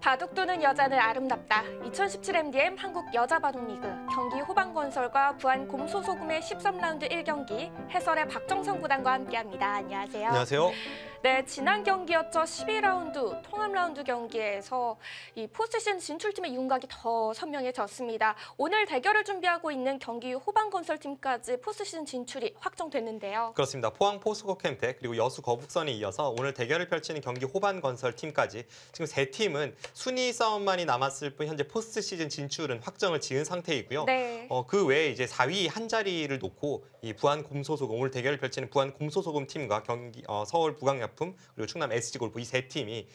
바둑 두는 여자는 아름답다. 2017 MDM 한국 여자바둑리그 경기 호반건설과 부안 곰소소금의 13라운드 1경기 해설의 박정성 구단과 함께합니다. 안녕하세요. 안녕하세요. 네, 지난 경기였죠. 12라운드 통합 라운드 경기에서 이 포스트시즌 진출팀의 윤곽이 더 선명해졌습니다. 오늘 대결을 준비하고 있는 경기 호반건설팀까지 포스트시즌 진출이 확정됐는데요. 그렇습니다. 포항 포스코 캠텍 그리고 여수 거북선에 이어서 오늘 대결을 펼치는 경기 호반건설팀까지 지금 세 팀은 순위 싸움만이 남았을 뿐 현재 포스트시즌 진출은 확정을 지은 상태이고요. 네. 그 외에 이제 4위 한 자리를 놓고 이 부안 곰소소금 오늘 대결을 펼치는 부안 곰소소금 팀과 경기 서울 부강약품 그리고 충남 SG골프 이 세 팀이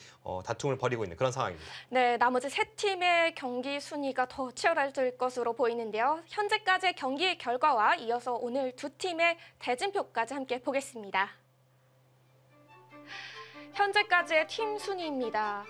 다툼을 벌이고 있는 그런 상황입니다. 네, 나머지 세 팀의 경기 순위가 더 치열해질 것으로 보이는데요. 현재까지의 경기 결과와 이어서 오늘 두 팀의 대진표까지 함께 보겠습니다. 현재까지의 팀 순위입니다.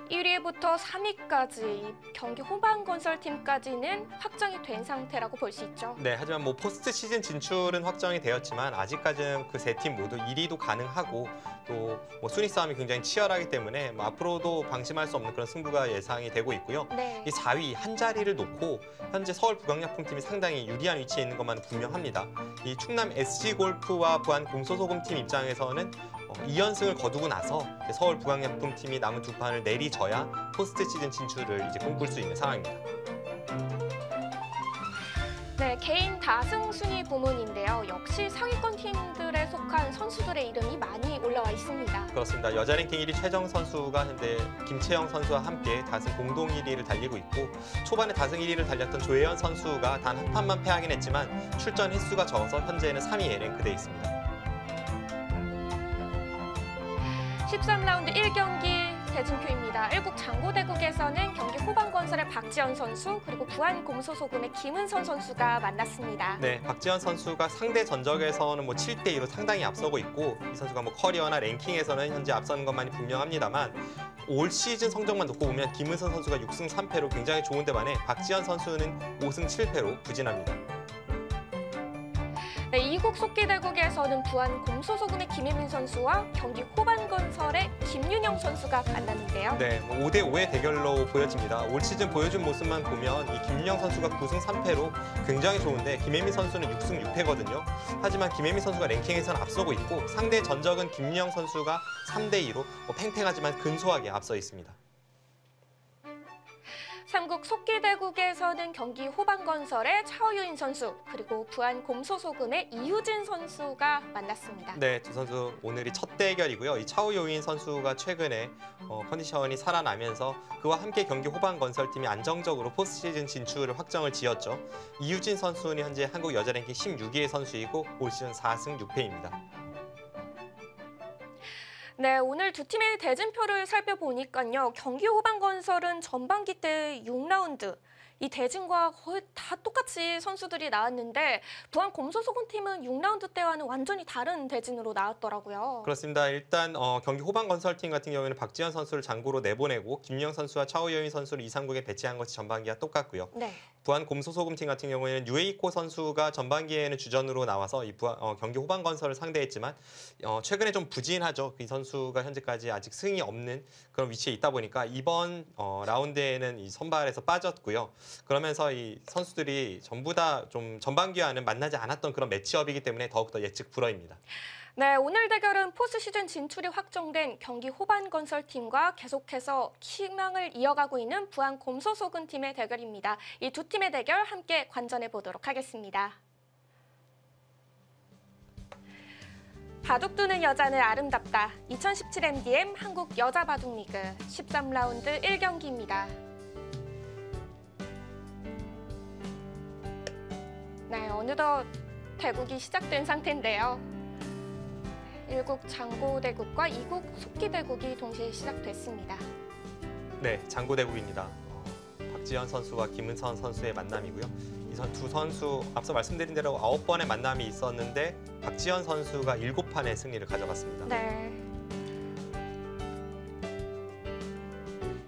1위부터 3위까지 경기 호반건설팀까지는 확정이 된 상태라고 볼 수 있죠. 네, 하지만 뭐 포스트 시즌 진출은 확정이 되었지만 아직까지는 그 세 팀 모두 1위도 가능하고 또 뭐 순위 싸움이 굉장히 치열하기 때문에 뭐 앞으로도 방심할 수 없는 그런 승부가 예상이 되고 있고요. 네. 이 4위 한 자리를 놓고 현재 서울 부강약품팀이 상당히 유리한 위치에 있는 것만은 분명합니다. 이 충남 SG골프와 부안 곰소소금 팀 입장에서는 2연승을 거두고 나서 서울 부강약품팀이 남은 두 판을 내리져야 포스트 시즌 진출을 이제 꿈꿀 수 있는 상황입니다. 네, 개인 다승 순위 부문인데요. 역시 상위권 팀들에 속한 선수들의 이름이 많이 올라와 있습니다. 그렇습니다. 여자 랭킹 1위 최정 선수가 현재 김채영 선수와 함께 다승 공동 1위를 달리고 있고 초반에 다승 1위를 달렸던 조혜연 선수가 단 한 판만 패하긴 했지만 출전 횟수가 적어서 현재는 3위에 랭크되어 있습니다. 13라운드 1경기 대진표입니다. 1국 장고대국에서는 경기 호반건설의 박지현 선수 그리고 부안 곰소소금의 김은선 선수가 만났습니다. 네, 박지현 선수가 상대 전적에서는 뭐 7대2로 상당히 앞서고 있고 이 선수가 뭐 커리어나 랭킹에서는 현재 앞서는 것만이 분명합니다만 올 시즌 성적만 놓고 보면 김은선 선수가 6승 3패로 굉장히 좋은데 반해 박지현 선수는 5승 7패로 부진합니다. 네, 이국 속기대국에서는 부안 곰소소금의 김혜민 선수와 경기 호반건설의 김윤영 선수가 만났는데요. 네, 5대5의 대결로 보여집니다. 올 시즌 보여준 모습만 보면 이 김윤영 선수가 9승 3패로 굉장히 좋은데 김혜민 선수는 6승 6패거든요. 하지만 김혜민 선수가 랭킹에서는 앞서고 있고 상대 전적은 김윤영 선수가 3대2로 팽팽하지만 근소하게 앞서 있습니다. 3국 속기대국에서는 경기 호반건설의 차오유인 선수 그리고 부안 곰소소금의 이유진 선수가 만났습니다. 네, 두 선수 오늘이 첫 대결이고요. 이 차오유인 선수가 최근에 컨디션이 살아나면서 그와 함께 경기 호반건설팀이 안정적으로 포스트시즌 진출을 확정을 지었죠. 이유진 선수는 현재 한국 여자 랭킹 16위의 선수이고 올 시즌 4승 6패입니다. 네, 오늘 두 팀의 대진표를 살펴보니까요. 경기 호반건설은 전반기 때 6라운드 이 대진과 거의 다 똑같이 선수들이 나왔는데 부안 곰소소금 팀은 6라운드 때와는 완전히 다른 대진으로 나왔더라고요. 그렇습니다. 일단 경기 호반건설팀 같은 경우에는 박지현 선수를 장고로 내보내고 김영 선수와 차오여인 선수를 2, 3국에 배치한 것이 전반기와 똑같고요. 네. 부안 곰소소금팀 같은 경우에는 유에이코 선수가 전반기에는 주전으로 나와서 이 경기 호반건설을 상대했지만 최근에 좀 부진하죠. 이 선수가 현재까지 아직 승이 없는 그런 위치에 있다 보니까 이번 라운드에는 이 선발에서 빠졌고요. 그러면서 이 선수들이 전부 다 좀 전반기와는 만나지 않았던 그런 매치업이기 때문에 더욱더 예측 불허입니다. 네, 오늘 대결은 포스트시즌 진출이 확정된 경기 호반건설팀과 계속해서 희망을 이어가고 있는 부안 곰소소금 팀의 대결입니다. 이 두 팀의 대결 함께 관전해 보도록 하겠습니다. 바둑 두는 여자는 아름답다. 2017 MDM 한국 여자바둑리그 13라운드 1경기입니다. 네, 어느덧 대국이 시작된 상태인데요. 1국 장고대국과 2국 속기대국이 동시에 시작됐습니다. 네, 장고대국입니다. 박지현 선수와 김은선 선수의 만남이고요. 이 두 선수 앞서 말씀드린 대로 9번의 만남이 있었는데 박지현 선수가 7판의 승리를 가져갔습니다. 네.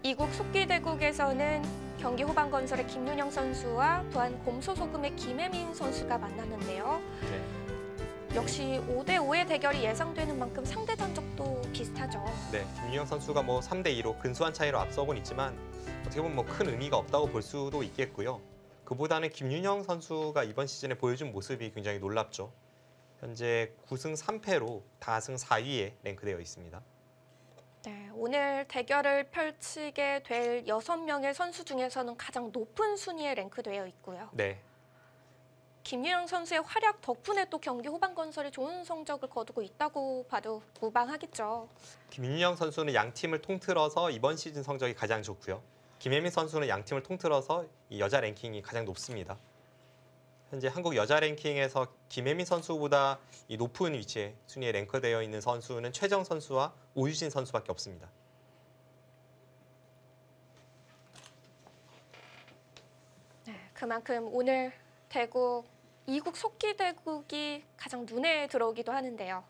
2국 속기대국에서는 경기 호반건설의 김윤영 선수와 부안 곰소소금의 김혜민 선수가 만났는데요. 네. 역시 5대5의 대결이 예상되는 만큼 상대 전적도 비슷하죠. 네, 김윤영 선수가 뭐 3대2로 근소한 차이로 앞서곤 있지만 어떻게 보면 뭐 큰 의미가 없다고 볼 수도 있겠고요. 그보다는 김윤영 선수가 이번 시즌에 보여준 모습이 굉장히 놀랍죠. 현재 9승 3패로 다승 4위에 랭크되어 있습니다. 네, 오늘 대결을 펼치게 될 6명의 선수 중에서는 가장 높은 순위에 랭크되어 있고요. 네, 김유영 선수의 활약 덕분에 또 경기 후반 건설이 좋은 성적을 거두고 있다고 봐도 무방하겠죠. 김윤영 선수는 양 팀을 통틀어서 이번 시즌 성적이 가장 좋고요. 김혜민 선수는 양 팀을 통틀어서 이 여자 랭킹이 가장 높습니다. 현재 한국 여자 랭킹에서 김혜민 선수보다 이 높은 위치에 순위에 랭크되어 있는 선수는 최정 선수와 오유진 선수밖에 없습니다. 네, 그만큼 오늘 대국 이국 속기 대국이 가장 눈에 들어오기도 하는데요.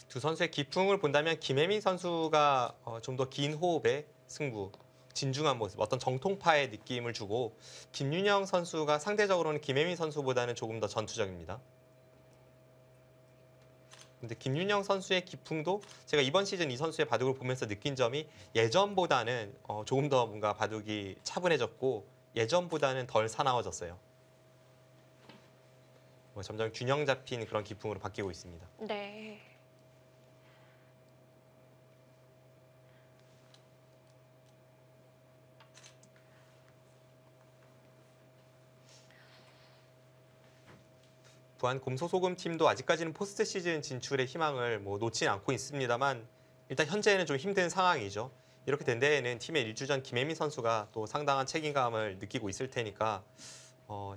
두 선수의 기풍을 본다면 김혜민 선수가 좀 더 긴 호흡의 승부, 진중한 모습, 어떤 정통파의 느낌을 주고 김윤영 선수가 상대적으로는 김혜민 선수보다는 조금 더 전투적입니다. 근데 김윤영 선수의 기풍도 제가 이번 시즌 이 선수의 바둑을 보면서 느낀 점이 예전보다는 조금 더 뭔가 바둑이 차분해졌고 예전보다는 덜 사나워졌어요. 점점 균형 잡힌 그런 기풍으로 바뀌고 있습니다. 네. 부안 곰소소금 팀도 아직까지는 포스트 시즌 진출의 희망을 놓지 않고 있습니다만 일단 현재는 좀 힘든 상황이죠. 이렇게 된 데에는 팀의 일주전 김혜민 선수가 또 상당한 책임감을 느끼고 있을 테니까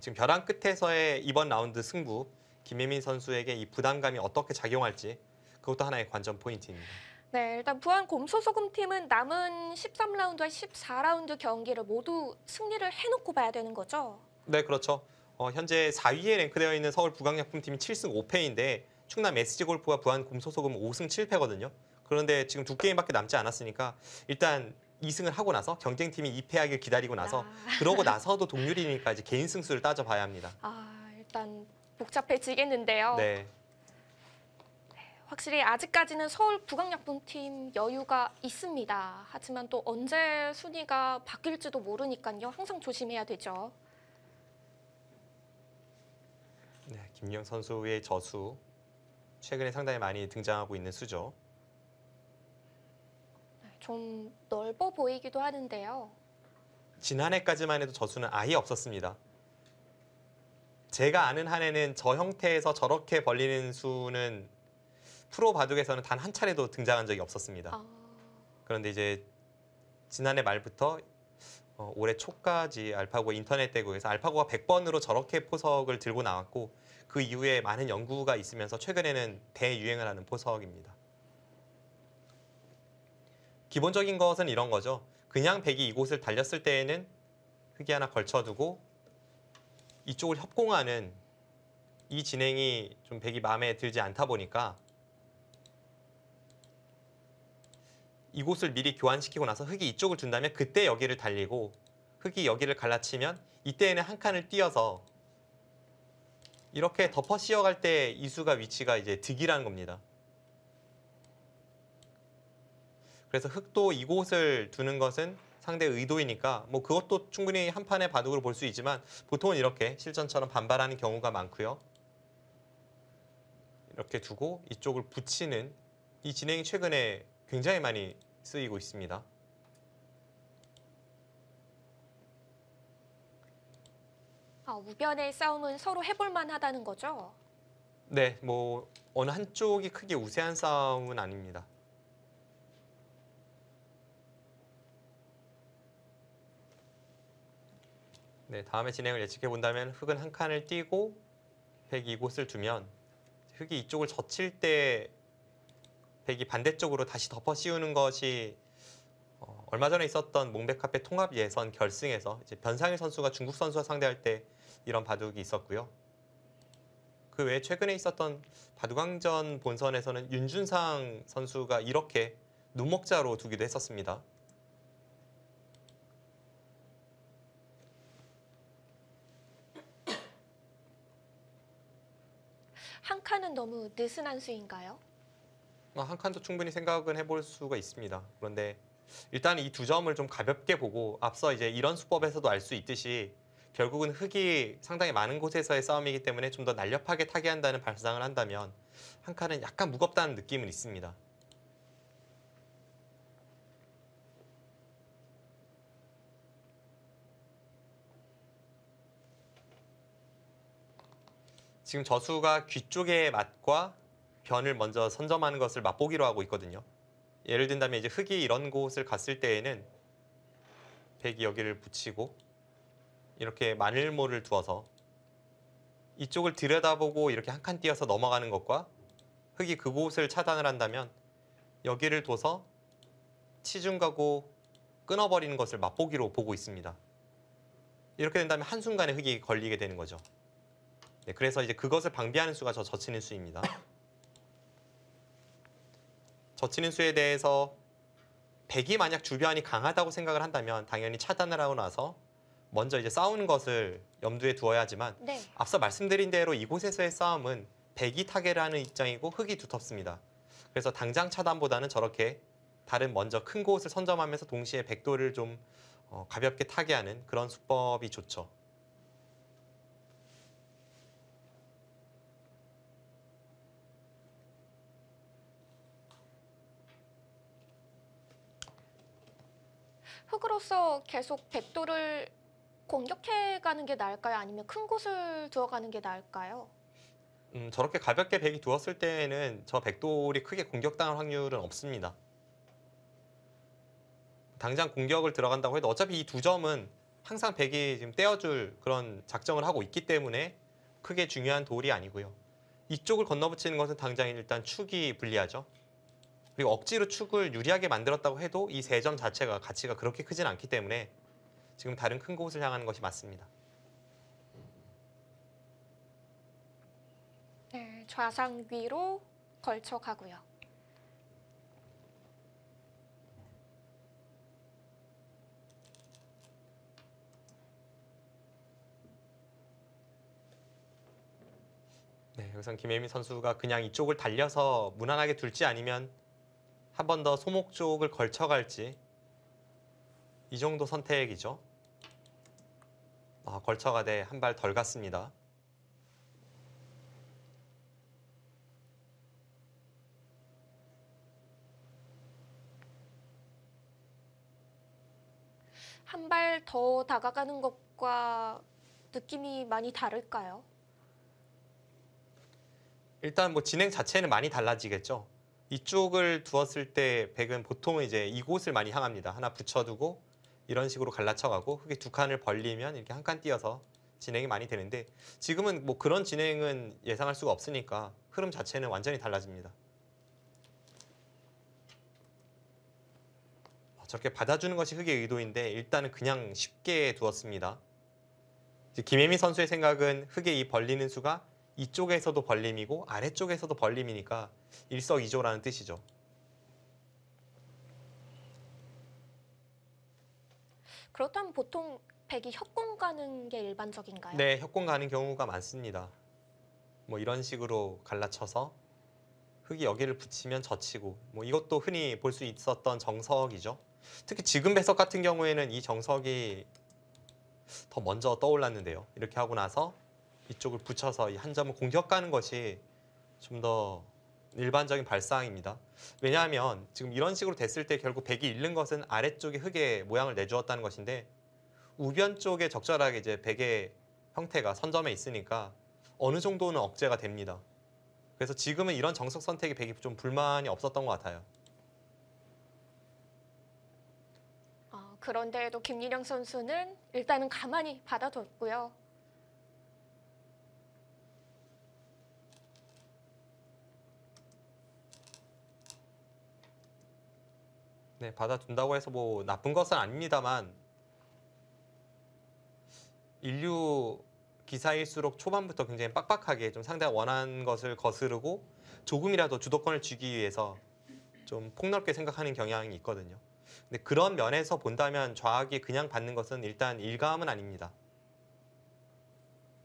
지금 벼랑 끝에서의 이번 라운드 승부 김혜민 선수에게 이 부담감이 어떻게 작용할지 그것도 하나의 관전 포인트입니다. 네, 일단 부안 곰소소금 팀은 남은 13라운드와 14라운드 경기를 모두 승리를 해놓고 봐야 되는 거죠. 네, 그렇죠. 현재 4위에 랭크되어 있는 서울 부강약품팀이 7승 5패인데 충남 SG골프와 부안 곰소소금 5승 7패거든요. 그런데 지금 두 게임밖에 남지 않았으니까 일단 2승을 하고 나서 경쟁팀이 2패하길 기다리고 나서 그러고 나서도 동률이니까 이제 개인 승수를 따져봐야 합니다. 일단 복잡해지겠는데요. 네. 확실히 아직까지는 서울 부강약품팀 여유가 있습니다. 하지만 또 언제 순위가 바뀔지도 모르니까요. 항상 조심해야 되죠. 네, 김유영 선수의 저수 최근에 상당히 많이 등장하고 있는 수죠. 좀 넓어 보이기도 하는데요. 지난해까지만 해도 저수는 아예 없었습니다. 제가 아는 한에는 저 형태에서 저렇게 벌리는 수는 프로 바둑에서는 단 한 차례도 등장한 적이 없었습니다. 그런데 이제 지난해 말부터 올해 초까지 알파고 인터넷 대국에서 알파고가 100번으로 저렇게 포석을 들고 나왔고 그 이후에 많은 연구가 있으면서 최근에는 대유행을 하는 포석입니다. 기본적인 것은 이런 거죠. 그냥 백이 이곳을 달렸을 때에는 흙이 하나 걸쳐두고 이쪽을 협공하는 이 진행이 좀 백이 마음에 들지 않다 보니까 이곳을 미리 교환시키고 나서 흙이 이쪽을 둔다면 그때 여기를 달리고 흙이 여기를 갈라치면 이때에는 한 칸을 띄어서 이렇게 덮어 씌어갈 때 이수가 위치가 이제 득이라는 겁니다. 그래서 흙도 이곳을 두는 것은 상대의 의도이니까 그것도 충분히 한 판의 바둑으로 볼 수 있지만 보통은 이렇게 실전처럼 반발하는 경우가 많고요. 이렇게 두고 이쪽을 붙이는 이 진행이 최근에 굉장히 많이 쓰이고 있습니다. 우변의 싸움은 서로 해볼 만하다는 거죠? 네, 어느 한쪽이 크게 우세한 싸움은 아닙니다. 네, 다음에 진행을 예측해 본다면 흙은 한 칸을 띄고 백이 이곳을 두면 흙이 이쪽을 젖힐 때 백이 반대쪽으로 다시 덮어 씌우는 것이 얼마 전에 있었던 몽백카페 통합 예선 결승에서 이제 변상일 선수가 중국 선수와 상대할 때 이런 바둑이 있었고요. 그 외에 최근에 있었던 바둑왕전 본선에서는 윤준상 선수가 이렇게 눈목자로 두기도 했었습니다. 한 칸은 너무 느슨한 수인가요? 한 칸도 충분히 생각은 해볼 수가 있습니다. 그런데 일단 이 두 점을 좀 가볍게 보고 앞서 이제 이런 수법에서도 알 수 있듯이 결국은 흙이 상당히 많은 곳에서의 싸움이기 때문에 좀 더 날렵하게 타개한다는 발상을 한다면 한 칸은 약간 무겁다는 느낌은 있습니다. 지금 저수가 귀 쪽의 맛과 변을 먼저 선점하는 것을 맛보기로 하고 있거든요. 예를 든다면 이제 흙이 이런 곳을 갔을 때에는 백이 여기를 붙이고 이렇게 마늘모를 두어서 이쪽을 들여다보고 이렇게 한 칸 띄어서 넘어가는 것과 흙이 그곳을 차단을 한다면 여기를 둬서 치중 가고 끊어버리는 것을 맛보기로 보고 있습니다. 이렇게 된다면 한순간에 흙이 걸리게 되는 거죠. 네, 그래서 이제 그것을 방비하는 수가 저 젖히는 수입니다. 젖히는 수에 대해서 백이 만약 주변이 강하다고 생각을 한다면 당연히 차단을 하고 나서 먼저 이제 싸우는 것을 염두에 두어야 하지만 네. 앞서 말씀드린 대로 이곳에서의 싸움은 백이 타개를 하는 입장이고 흙이 두텁습니다. 그래서 당장 차단보다는 저렇게 다른 먼저 큰 곳을 선점하면서 동시에 백도를 좀 가볍게 타개하는 그런 수법이 좋죠. 흙으로서 계속 백도를 공격해가는 게 나을까요? 아니면 큰 곳을 두어가는 게 나을까요? 저렇게 가볍게 백이 두었을 때에는 저 백돌이 크게 공격당할 확률은 없습니다. 당장 공격을 들어간다고 해도 어차피 이 두 점은 항상 백이 지금 떼어줄 그런 작정을 하고 있기 때문에 크게 중요한 돌이 아니고요. 이쪽을 건너붙이는 것은 당장 일단 축이 불리하죠. 그리고 억지로 축을 유리하게 만들었다고 해도 이 세 점 자체가 가치가 그렇게 크진 않기 때문에 지금 다른 큰 곳을 향하는 것이 맞습니다. 네, 좌상 위로 걸쳐 가고요. 네, 여기선 김혜민 선수가 그냥 이쪽을 달려서 무난하게 둘지 아니면 한 번 더 소목 쪽을 걸쳐갈지 이 정도 선택이죠. 걸쳐가되 한 발 덜 갔습니다. 한 발 더 다가가는 것과 느낌이 많이 다를까요? 일단 뭐 진행 자체는 많이 달라지겠죠. 이쪽을 두었을 때 백은 보통은 이제 이곳을 많이 향합니다. 하나 붙여두고 이런 식으로 갈라쳐가고 흙이 두 칸을 벌리면 이렇게 한 칸 띄어서 진행이 많이 되는데 지금은 뭐 그런 진행은 예상할 수가 없으니까 흐름 자체는 완전히 달라집니다. 저렇게 받아주는 것이 흙의 의도인데 일단은 그냥 쉽게 두었습니다. 이제 김혜미 선수의 생각은 흙의 이 벌리는 수가 이쪽에서도 벌림이고 아래쪽에서도 벌림이니까 일석이조라는 뜻이죠. 그렇다면 보통 백이 협공 가는 게 일반적인가요? 네, 협공 가는 경우가 많습니다. 뭐 이런 식으로 갈라쳐서 흙이 여기를 붙이면 젖히고 뭐 이것도 흔히 볼 수 있었던 정석이죠. 특히 지금 배석 같은 경우에는 이 정석이 더 먼저 떠올랐는데요. 이렇게 하고 나서 이쪽을 붙여서 이 한 점을 공격 가는 것이 좀 더 일반적인 발상입니다. 왜냐하면 지금 이런 식으로 됐을 때 결국 백이 잃는 것은 아래쪽에 흙의 모양을 내주었다는 것인데 우변 쪽에 적절하게 이제 백의 형태가 선점에 있으니까 어느 정도는 억제가 됩니다. 그래서 지금은 이런 정석 선택이 백이 좀 불만이 없었던 것 같아요. 그런데도 김민영 선수는 일단은 가만히 받아뒀고요. 네, 받아둔다고 해서 뭐 나쁜 것은 아닙니다만 인류 기사일수록 초반부터 굉장히 빡빡하게 좀 상대가 원하는 것을 거스르고 조금이라도 주도권을 쥐기 위해서 좀 폭넓게 생각하는 경향이 있거든요. 근데 그런 면에서 본다면 좌악이 그냥 받는 것은 일단 일감은 아닙니다.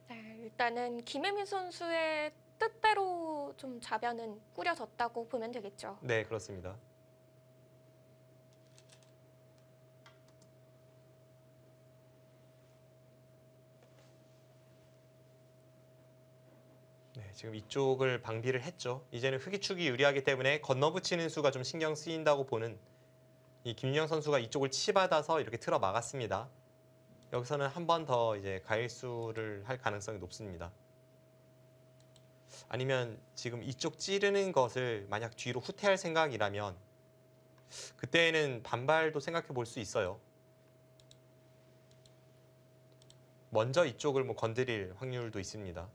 네, 일단은 김혜민 선수의 뜻대로 좀 좌변은 꾸려졌다고 보면 되겠죠. 네, 그렇습니다. 네, 지금 이쪽을 방비를 했죠. 이제는 흑이축이 유리하기 때문에 건너붙이는 수가 좀 신경 쓰인다고 보는 이 김윤영 선수가 이쪽을 치받아서 이렇게 틀어 막았습니다. 여기서는 한 번 더 이제 가일수를 할 가능성이 높습니다. 아니면 지금 이쪽 찌르는 것을 만약 뒤로 후퇴할 생각이라면 그때는 반발도 생각해 볼 수 있어요. 먼저 이쪽을 뭐 건드릴 확률도 있습니다.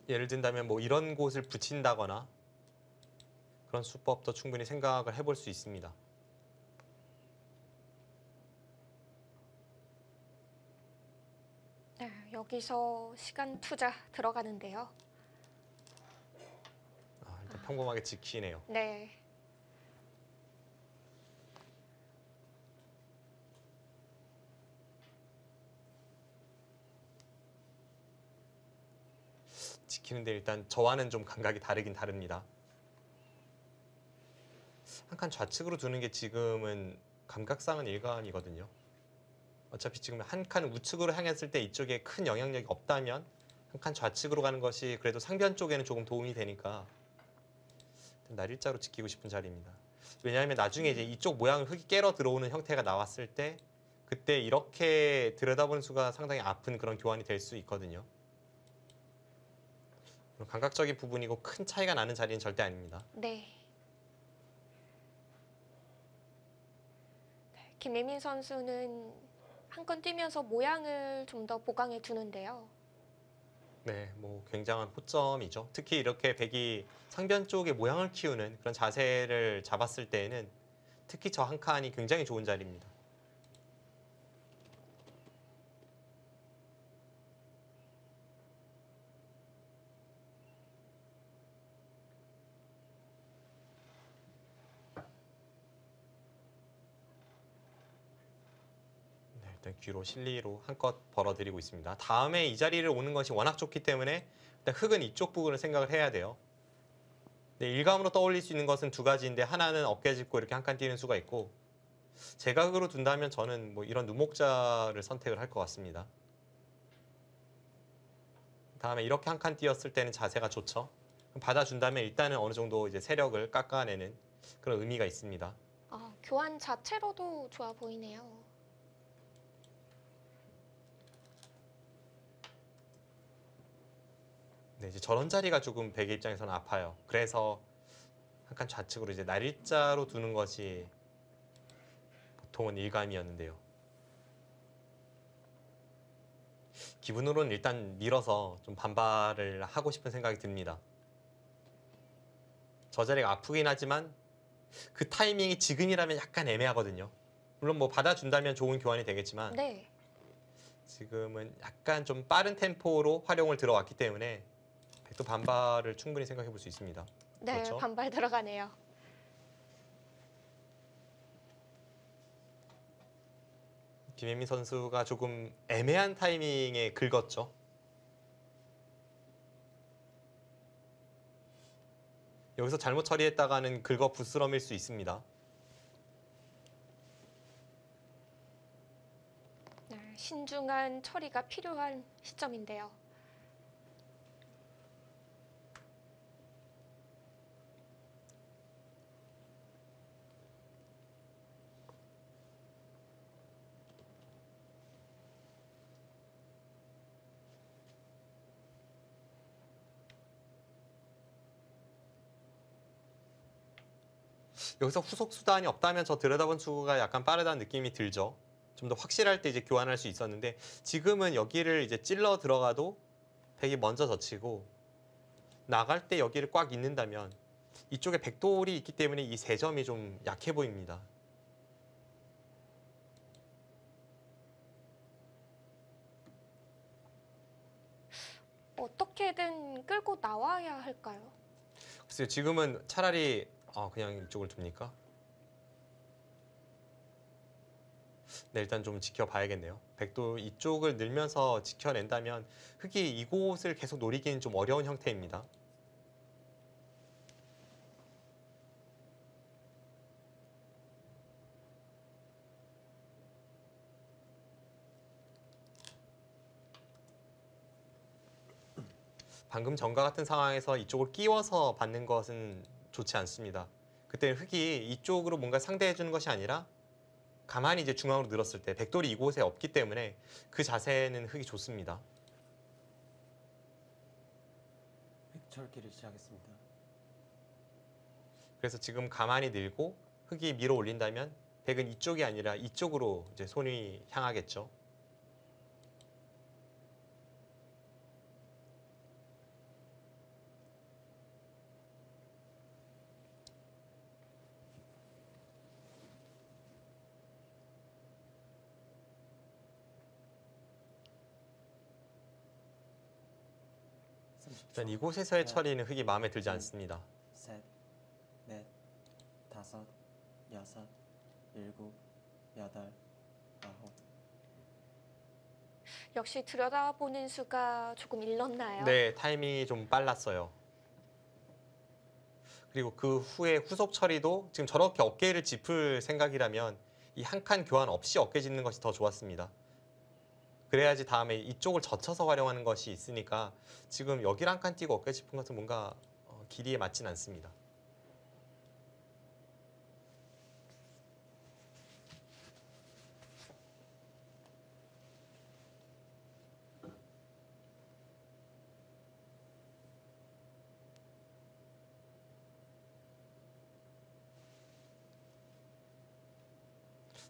예를 든다면 뭐 이런 곳을 붙인다거나 그런 수법도 충분히 생각을 해볼 수 있습니다. 네, 여기서 시간 투자 들어가는데요. 일단 평범하게 지키네요. 네. 지키는데 일단 저와는 좀 감각이 다르긴 다릅니다. 한 칸 좌측으로 두는 게 지금은 감각상은 일관이거든요. 어차피 지금 한 칸 우측으로 향했을 때 이쪽에 큰 영향력이 없다면 한 칸 좌측으로 가는 것이 그래도 상변 쪽에는 조금 도움이 되니까 날일자로 지키고 싶은 자리입니다. 왜냐하면 나중에 이제 이쪽 모양을 흙이 깨러 들어오는 형태가 나왔을 때 그때 이렇게 들여다보는 수가 상당히 아픈 그런 교환이 될 수 있거든요. 감각적인 부분이고 큰 차이가 나는 자리는 절대 아닙니다. 네. 김예민 선수는 한 건 뛰면서 모양을 좀 더 보강해 두는데요. 네, 뭐 굉장한 호점이죠. 특히 이렇게 백이 상변 쪽에 모양을 키우는 그런 자세를 잡았을 때에는 특히 저 한 칸이 굉장히 좋은 자리입니다. 네, 일단 귀로 실리로 한껏 벌어들이고 있습니다. 다음에 이 자리를 오는 것이 워낙 좋기 때문에 일단 흙은 이쪽 부분을 생각을 해야 돼요. 네, 일감으로 떠올릴 수 있는 것은 두 가지인데 하나는 어깨 짚고 이렇게 한 칸 뛰는 수가 있고 제가 흙으로 둔다면 저는 뭐 이런 눈목자를 선택을 할 것 같습니다. 다음에 이렇게 한 칸 뛰었을 때는 자세가 좋죠. 받아준다면 일단은 어느 정도 이제 세력을 깎아내는 그런 의미가 있습니다. 교환 자체로도 좋아 보이네요. 네, 이제 저런 자리가 조금 백의 입장에서는 아파요. 그래서 한 칸 좌측으로 이제 날일자로 두는 것이 보통은 일감이었는데요. 기분으로는 일단 밀어서 좀 반발을 하고 싶은 생각이 듭니다. 저 자리가 아프긴 하지만 그 타이밍이 지금이라면 약간 애매하거든요. 물론 뭐 받아준다면 좋은 교환이 되겠지만 네. 지금은 약간 좀 빠른 템포로 활용을 들어왔기 때문에 백도 반발을 충분히 생각해 볼 수 있습니다. 네, 그렇죠? 반발 들어가네요. 김혜민 선수가 조금 애매한 타이밍에 긁었죠. 여기서 잘못 처리했다가는 긁어 부스럼일 수 있습니다. 네, 신중한 처리가 필요한 시점인데요. 여기서 후속 수단이 없다면 저 들여다본 수가 약간 빠르다는 느낌이 들죠. 좀 더 확실할 때 이제 교환할 수 있었는데 지금은 여기를 이제 찔러 들어가도 백이 먼저 젖히고 나갈 때 여기를 꽉 잇는다면 이쪽에 백돌이 있기 때문에 이 세 점이 좀 약해 보입니다. 어떻게든 끌고 나와야 할까요? 글쎄요, 지금은 차라리 그냥 이쪽을 둡니까? 네, 일단 좀 지켜봐야겠네요. 백도 이쪽을 늘면서 지켜낸다면 흑이 이곳을 계속 노리기는 좀 어려운 형태입니다. 방금 전과 같은 상황에서 이쪽을 끼워서 받는 것은 좋지 않습니다. 그때 흑이 이쪽으로 뭔가 상대해 주는 것이 아니라 가만히 이제 중앙으로 늘었을 때 백돌이 이곳에 없기 때문에 그 자세는 흑이 좋습니다. 백철기를 시작했습니다. 그래서 지금 가만히 늘고 흑이 밀어 올린다면 백은 이쪽이 아니라 이쪽으로 이제 손이 향하겠죠. 일단 이곳에서의 처리는 흑이 마음에 들지 않습니다. 셋, 넷, 다섯, 여섯, 일곱, 여덟, 아홉. 역시 들여다보는 수가 조금 일렀나요? 네, 타이밍이 좀 빨랐어요. 그리고 그 후에 후속 처리도 지금 저렇게 어깨를 짚을 생각이라면 이 한 칸 교환 없이 어깨 짚는 것이 더 좋았습니다. 그래야지 다음에 이쪽을 젖혀서 활용하는 것이 있으니까 지금 여기를 한 칸 띄고 어깨 짚은 것은 뭔가 길이에 맞진 않습니다.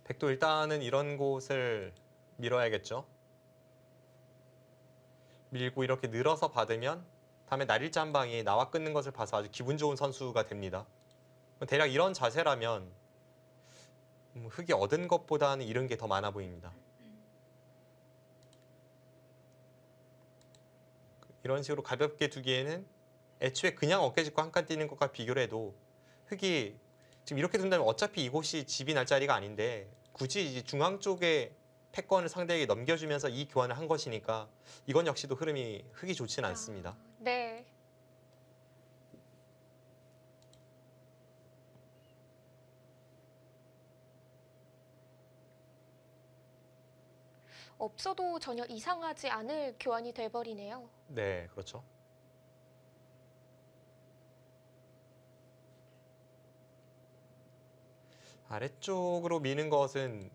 백도 일단은 이런 곳을 밀어야겠죠. 밀고 이렇게 늘어서 받으면 다음에 날일자 한 방이 나와 끊는 것을 봐서 아주 기분 좋은 선수가 됩니다. 대략 이런 자세라면 흑이 얻은 것보다는 잃은 게 더 많아 보입니다. 이런 식으로 가볍게 두기에는 애초에 그냥 어깨 짚고 한 칸 뛰는 것과 비교를 해도 흑이 지금 이렇게 둔다면 어차피 이곳이 집이 날 자리가 아닌데 굳이 이제 중앙 쪽에 패권을 상대에게 넘겨주면서 이 교환을 한 것이니까 이건 역시도 흐름이 흑이 좋지는 않습니다. 네. 없어도 전혀 이상하지 않을 교환이 돼버리네요. 네, 그렇죠. 아래쪽으로 미는 것은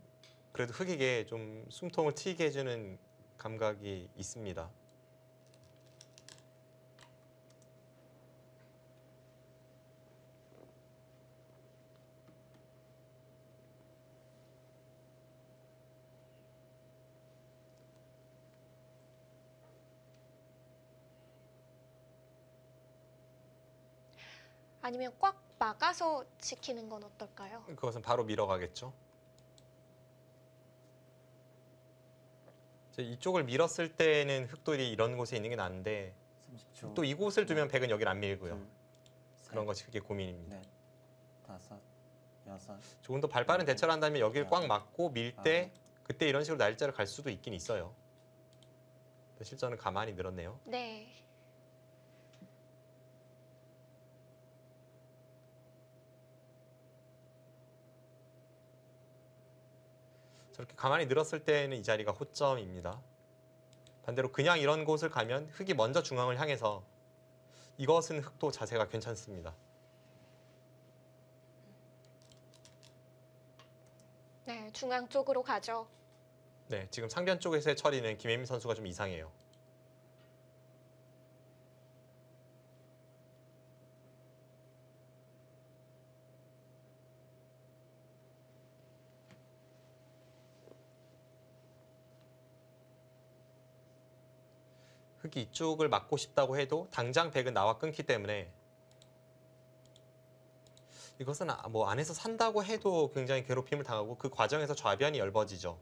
그래도 흑에게 좀 숨통을 트이게 해주는 감각이 있습니다. 아니면 꽉 막아서 지키는 건 어떨까요? 그것은 바로 밀어가겠죠. 이쪽을 밀었을 때는 흑돌이 이런 곳에 있는 게 나은데 30초. 또 이곳을 두면 백은 여기를 안 밀고요. 둘, 셋, 그런 것이 그게 고민입니다. 넷, 다섯, 여섯. 조금 더 발빠른 대처를 한다면 여기를 꽉 막고 밀 때 아홉. 그때 이런 식으로 날짜를 갈 수도 있긴 있어요. 근데 실전은 가만히 늘었네요. 네. 저렇게 가만히 늘었을 때는 이 자리가 호점입니다. 반대로 그냥 이런 곳을 가면 흑이 먼저 중앙을 향해서 이것은 흑도 자세가 괜찮습니다. 네, 중앙 쪽으로 가죠. 네, 지금 상변 쪽에서의 처리는 김혜민 선수가 좀 이상해요. 흑이 이쪽을 막고 싶다고 해도 당장 백은 나와 끊기 때문에 이것은 뭐 안에서 산다고 해도 굉장히 괴롭힘을 당하고 그 과정에서 좌변이 엷어지죠.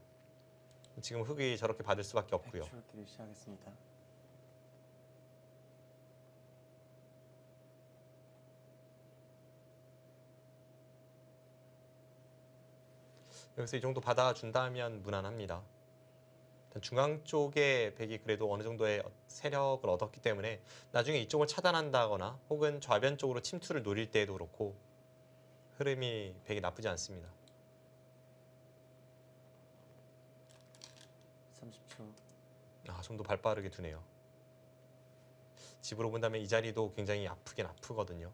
지금 흑이 저렇게 받을 수밖에 없고요. 백철기를 시작했습니다. 여기서 이 정도 받아준다면 무난합니다. 일단 중앙 쪽에 백이 그래도 어느 정도의 세력을 얻었기 때문에 나중에 이쪽을 차단한다거나 혹은 좌변 쪽으로 침투를 노릴 때에도 그렇고 흐름이 백이 나쁘지 않습니다. 30초. 좀 더 발빠르게 두네요. 집으로 본다면 이 자리도 굉장히 아프긴 아프거든요.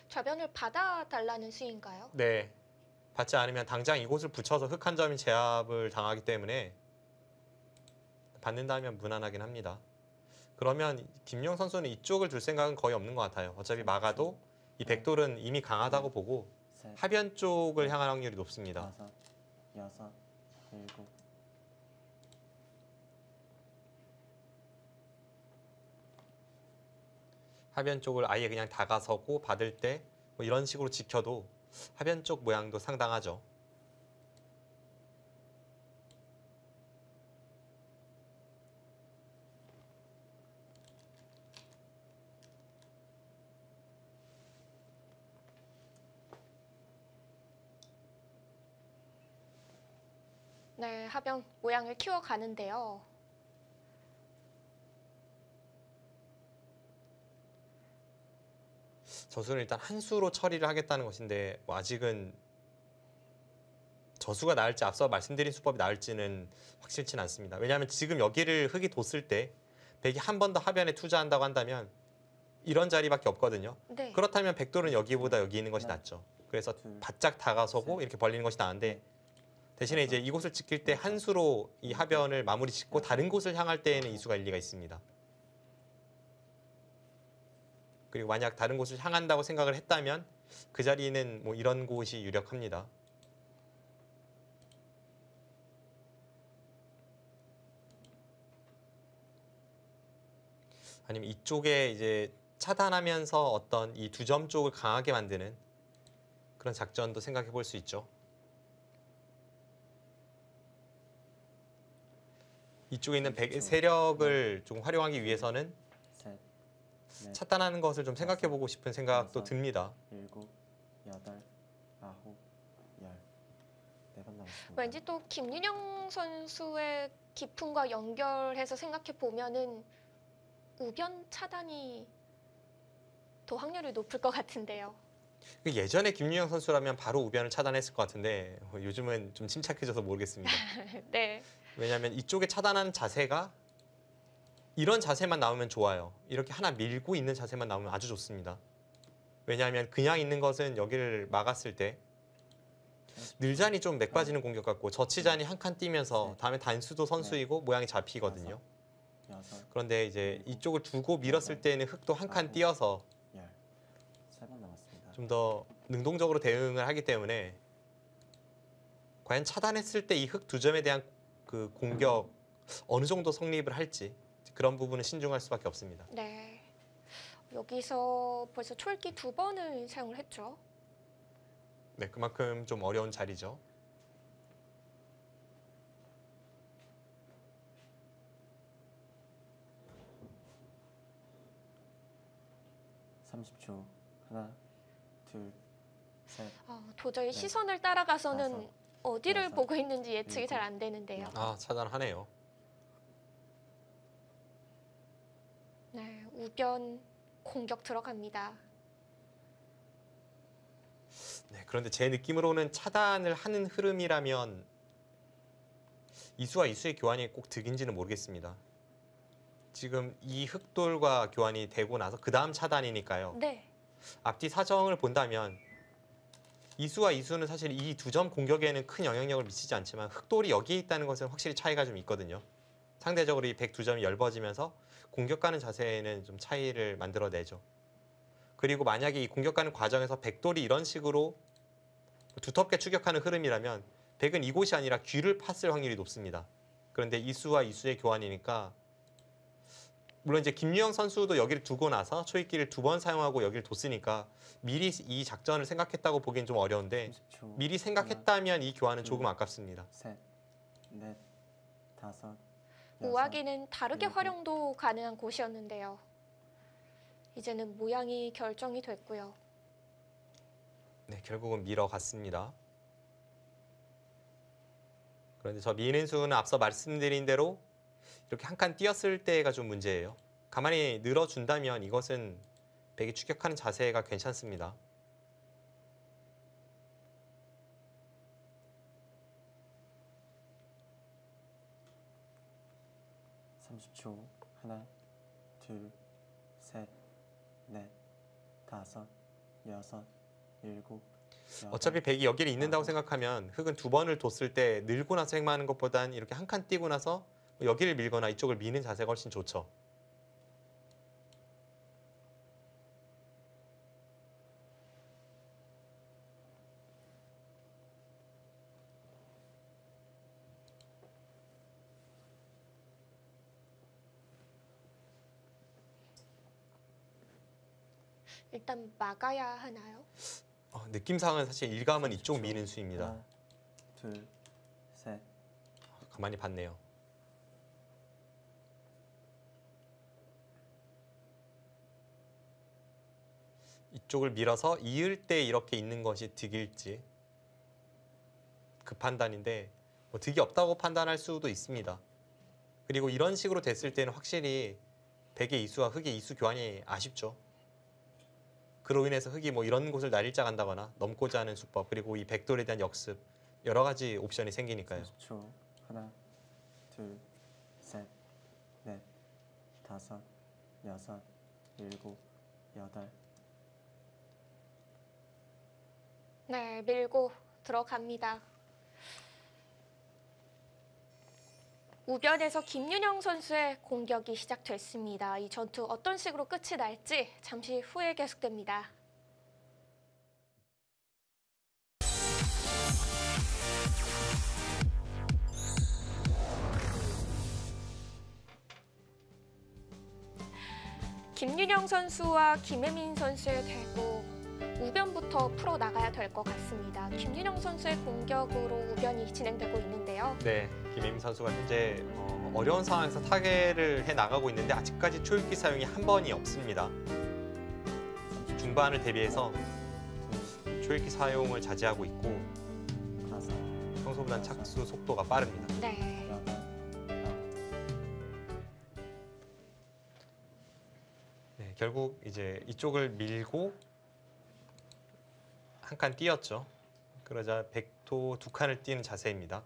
좌변을 받아달라는 수인가요? 네. 받지 않으면 당장 이곳을 붙여서 흑 한 점이 제압을 당하기 때문에 받는다면 무난하긴 합니다. 그러면 김용 선수는 이쪽을 둘 생각은 거의 없는 것 같아요. 어차피 막아도 이 백돌은 이미 강하다고 보고 셋, 하변 쪽을 향할 확률이 높습니다. 다섯, 여섯, 일곱. 하변 쪽을 아예 그냥 다가서고 받을 때 뭐 이런 식으로 지켜도 하변 쪽 모양도 상당하죠. 네, 하변 모양을 키워가는데요. 저수는 일단 한 수로 처리를 하겠다는 것인데 뭐 아직은 저수가 나을지 앞서 말씀드린 수법이 나을지는 확실치는 않습니다. 왜냐하면 지금 여기를 흑이 뒀을 때 백이 한 번 더 하변에 투자한다고 한다면 이런 자리밖에 없거든요. 네. 그렇다면 백돌은 여기보다 여기 있는 것이 낫죠. 그래서 바짝 다가서고 이렇게 벌리는 것이 나은데 대신에 이제 이곳을 지킬 때 한 수로 이 하변을 마무리 짓고 다른 곳을 향할 때에는 이 수가 일리가 있습니다. 그리고 만약 다른 곳을 향한다고 생각을 했다면 그 자리는 뭐 이런 곳이 유력합니다. 아니면 이쪽에 이제 차단하면서 어떤 이 두 점 쪽을 강하게 만드는 그런 작전도 생각해 볼 수 있죠. 이쪽에 있는 백의 세력을 좀 활용하기 위해서는 셋, 넷, 차단하는 것을 좀 생각해 보고 싶은 생각도 듭니다. 일곱, 여덟, 아홉, 열. 4번 남았습니다. 왠지 또 김윤영 선수의 기풍과 연결해서 생각해 보면은 우변 차단이 더 확률이 높을 것 같은데요. 예전에 김유영 선수라면 바로 우변을 차단했을 것 같은데 요즘은 좀 침착해져서 모르겠습니다. 네. 왜냐하면 이쪽에 차단하는 자세가 이런 자세만 나오면 좋아요. 이렇게 하나 밀고 있는 자세만 나오면 아주 좋습니다. 왜냐하면 그냥 있는 것은 여기를 막았을 때 늘잔이 좀 맥 빠지는 공격 같고 저치잔이 한 칸 뛰면서 다음에 단수도 선수이고 모양이 잡히거든요. 여섯, 그런데 이제 이쪽을 두고 밀었을 때는 흑도 한 칸 띄어서 열. 3번 남았습니다. 좀 더 능동적으로 대응을 하기 때문에 과연 차단했을 때 이 흑 두 점에 대한 그 공격 어느 정도 성립을 할지 그런 부분은 신중할 수밖에 없습니다. 네. 여기서 벌써 초읽기 2번을 사용을 했죠. 네, 그만큼 좀 어려운 자리죠. (30초) 하나, 둘, 셋, 도저히 네. 시선을 따라가서는 다섯, 어디를 여섯, 보고 있는지 예측이 일곱, 잘 안 되는데요. 차단하네요. 네, 우변 공격 들어갑니다. 네, 그런데 제 느낌으로는 차단을 하는 흐름이라면 이수와 이수의 교환이 꼭 득인지는 모르겠습니다. 지금 이 흑돌과 교환이 되고 나서 그 다음 차단이니까요. 네. 앞뒤 사정을 본다면 이수와 이수는 사실 이 두 점 공격에는 큰 영향력을 미치지 않지만 흑돌이 여기에 있다는 것은 확실히 차이가 좀 있거든요. 상대적으로 이 백 두 점이 열버지면서 공격하는 자세에는 좀 차이를 만들어내죠. 그리고 만약에 이 공격하는 과정에서 백돌이 이런 식으로 두텁게 추격하는 흐름이라면 백은 이곳이 아니라 귀를 팠을 확률이 높습니다. 그런데 이수와 이수의 교환이니까 물론 이제 김유영 선수도 여기를 두고 나서 초입기를 2번 사용하고 여기를 뒀으니까 미리 이 작전을 생각했다고 보기엔 좀 어려운데 30초 미리 생각했다면 이 교환은 조금 아깝습니다. 셋, 넷, 다섯, 여섯, 우아기는 다르게 일곱, 활용도 가능한 곳이었는데요. 이제는 모양이 결정이 됐고요. 네, 결국은 밀어갔습니다. 그런데 저 미는 수는 앞서 말씀드린 대로 이렇게 한 칸 띄었을 때가 좀 문제예요. 가만히 늘어준다면 이것은 백이 추격하는 자세가 괜찮습니다. 30초. 하나, 둘, 셋, 넷, 다섯, 여섯, 일곱, 여덟. 어차피 백이 여기를 잇는다고 생각하면 흙은 두 번을 뒀을 때 늘고 나서 행마하는 것보단 이렇게 한 칸 띄고 나서 여기를 밀거나 이쪽을 미는 자세가 훨씬 좋죠. 일단 막아야 하나요? 느낌상은 사실 일감은 이쪽 30초. 미는 수입니다. 하나, 둘, 셋, 가만히 봤네요. 이쪽을 밀어서 이을 때 이렇게 있는 것이 득일지 그 판단인데 뭐 득이 없다고 판단할 수도 있습니다. 그리고 이런 식으로 됐을 때는 확실히 백의 이수와 흑의 이수 교환이 아쉽죠. 그로 인해서 흑이 뭐 이런 곳을 날일자 간다거나 넘고자 하는 수법 그리고 이 백돌에 대한 역습 여러 가지 옵션이 생기니까요. 30초. 하나, 둘, 셋, 넷, 다섯, 여섯, 일곱, 여덟. 네, 밀고 들어갑니다. 우변에서 김윤영 선수의 공격이 시작됐습니다. 이 전투 어떤 식으로 끝이 날지 잠시 후에 계속됩니다. 김윤영 선수와 김혜민 선수의 대구 우변부터 풀어나가야 될 것 같습니다. 김윤영 선수의 공격으로 우변이 진행되고 있는데요. 네, 김혜민 선수가 현재 어려운 상황에서 타개를 해 나가고 있는데 아직까지 초읽기 사용이 한 번이 없습니다. 중반을 대비해서 초읽기 사용을 자제하고 있고 다섯, 평소보다는 착수 속도가 빠릅니다. 네. 여덟, 네, 결국 이제 이쪽을 밀고 한 칸 띄었죠. 그러자 백도 두 칸을 띄는 자세입니다.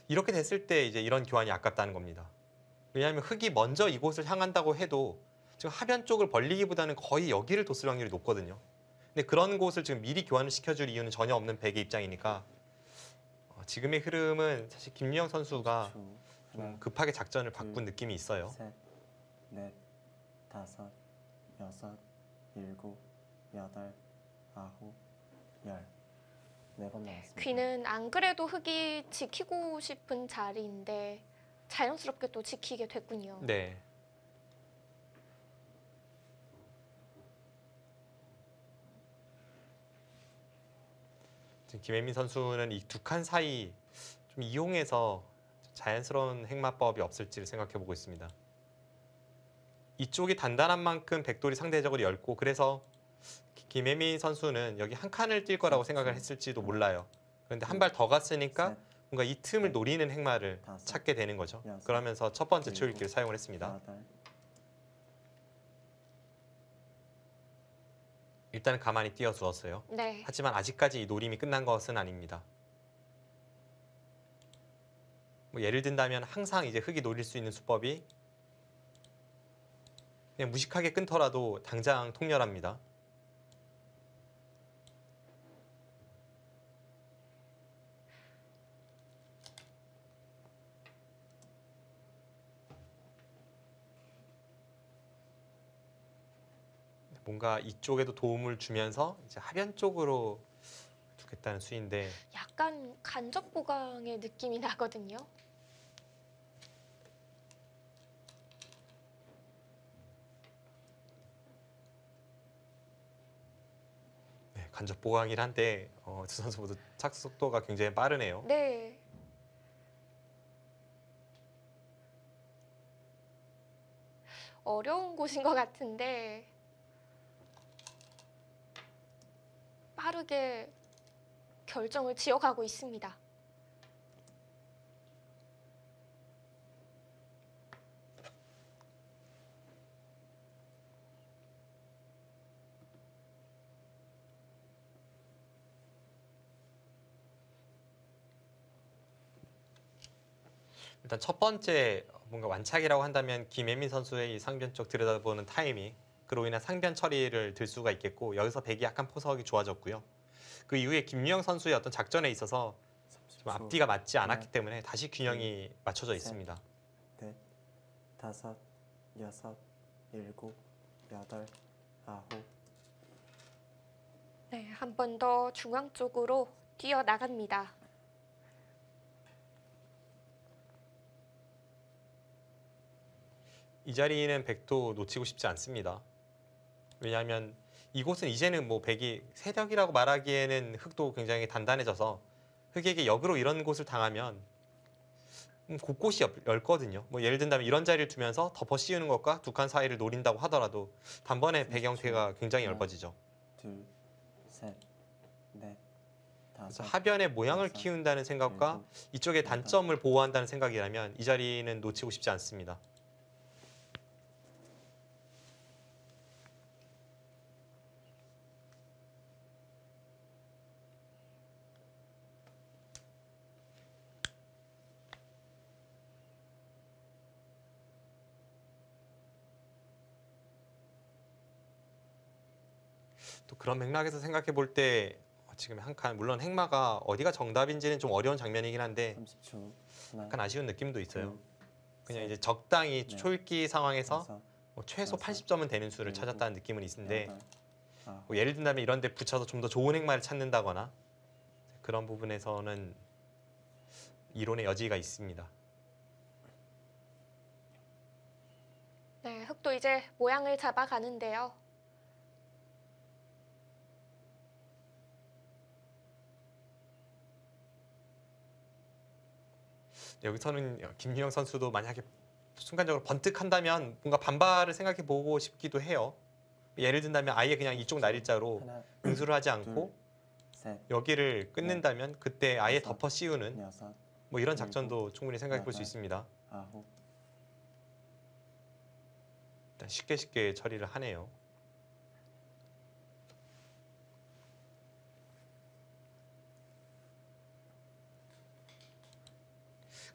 이렇게 됐을 때 이제 이런 교환이 아깝다는 겁니다. 왜냐하면 흑이 먼저 이곳을 향한다고 해도 지금 하변 쪽을 벌리기보다는 거의 여기를 뒀을 확률이 높거든요. 근데 그런 곳을 지금 미리 교환을 시켜줄 이유는 전혀 없는 백의 입장이니까 지금의 흐름은 사실 김유영 선수가 30초. 좀 하나, 급하게 작전을 바꾼 느낌이 있어요. 셋, 넷, 다섯, 여섯, 일곱, 여덟, 아홉, 열. 네 번 나왔습니다. 귀는 안 그래도 흑이 지키고 싶은 자리인데 자연스럽게 또 지키게 됐군요. 네. 지금 김혜민 선수는 이 두 칸 사이 좀 이용해서 자연스러운 행마법이 없을지를 생각해 보고 있습니다. 이쪽이 단단한 만큼 백돌이 상대적으로 얇고 그래서 김혜민 선수는 여기 한 칸을 뛸 거라고 생각을 했을지도 몰라요. 그런데 한 발 더 갔으니까 셋, 뭔가 이 틈을 노리는 행마를 다섯, 찾게 되는 거죠. 여섯, 그러면서 첫 번째 일곱, 초읽기를 사용을 했습니다. 여덟, 일단은 가만히 띄워주었어요. 네. 하지만 아직까지 이 노림이 끝난 것은 아닙니다. 뭐 예를 든다면 항상 이제 흑이 노릴 수 있는 수법이 그냥 무식하게 끊더라도 당장 통렬합니다. 뭔가 이쪽에도 도움을 주면서 이제 하변 쪽으로 두겠다는 수인데 약간 간접 보강의 느낌이 나거든요. 네, 간접 보강이긴 한데 두 선수 모두 착수 속도가 굉장히 빠르네요. 네. 어려운 곳인 것 같은데 빠르게 결정을 지어가고 있습니다. 일단 첫 번째 뭔가 완착이라고 한다면 김혜민 선수의 이 상변 쪽 들여다보는 타이밍, 그로 인한 상변 처리를 들 수가 있겠고 여기서 백이 약간 포석이 좋아졌고요. 그 이후에 김유영 선수의 어떤 작전에 있어서 좀 30초. 앞뒤가 맞지 않았기 하나, 때문에 다시 균형이 맞춰져 있습니다. 넷, 다섯, 여섯, 일곱, 여덟, 아홉. 네, 한 번 더 중앙 쪽으로 뛰어나갑니다. 이 자리는 백도 놓치고 싶지 않습니다. 왜냐하면 이곳은 이제는 뭐 백이 세력이라고 말하기에는 흑도 굉장히 단단해져서 흑에게 역으로 이런 곳을 당하면 곳곳이 열거든요. 뭐 예를 든다면 이런 자리를 두면서 덮어 씌우는 것과 두 칸 사이를 노린다고 하더라도 단번에 백 형태가 굉장히 하나, 얇아지죠. 둘, 셋, 넷, 그래서 다섯, 하변의 모양을 여섯, 키운다는 생각과 일곱, 이쪽의 여덟. 단점을 보호한다는 생각이라면 이 자리는 놓치고 싶지 않습니다. 또 그런 맥락에서 생각해 볼 때 지금 한 칸 물론 행마가 어디가 정답인지는 좀 어려운 장면이긴 한데 30초. 하나, 약간 아쉬운 느낌도 있어요. 둘, 그냥 셋, 이제 적당히 넷, 초읽기 상황에서 다섯, 뭐 최소 여섯, 80점은 되는 수를 일곱, 찾았다는 느낌은 있는데 여덟, 아홉. 뭐 예를 든다면 이런 데 붙여서 좀 더 좋은 행마를 찾는다거나 그런 부분에서는 이론의 여지가 있습니다. 네, 흑도 이제 모양을 잡아가는데요. 여기서는 김유영 선수도 만약에 순간적으로 번뜩한다면 뭔가 반발을 생각해 보고 싶기도 해요. 예를 든다면 아예 그냥 이쪽 날일자로 하나, 응수를 하지 않고 셋, 여기를 끊는다면 그때 아예 다섯, 덮어 씌우는 여섯, 뭐 이런 작전도 충분히 생각해 볼 수 여덟. 있습니다. 아홉. 일단 쉽게 처리를 하네요.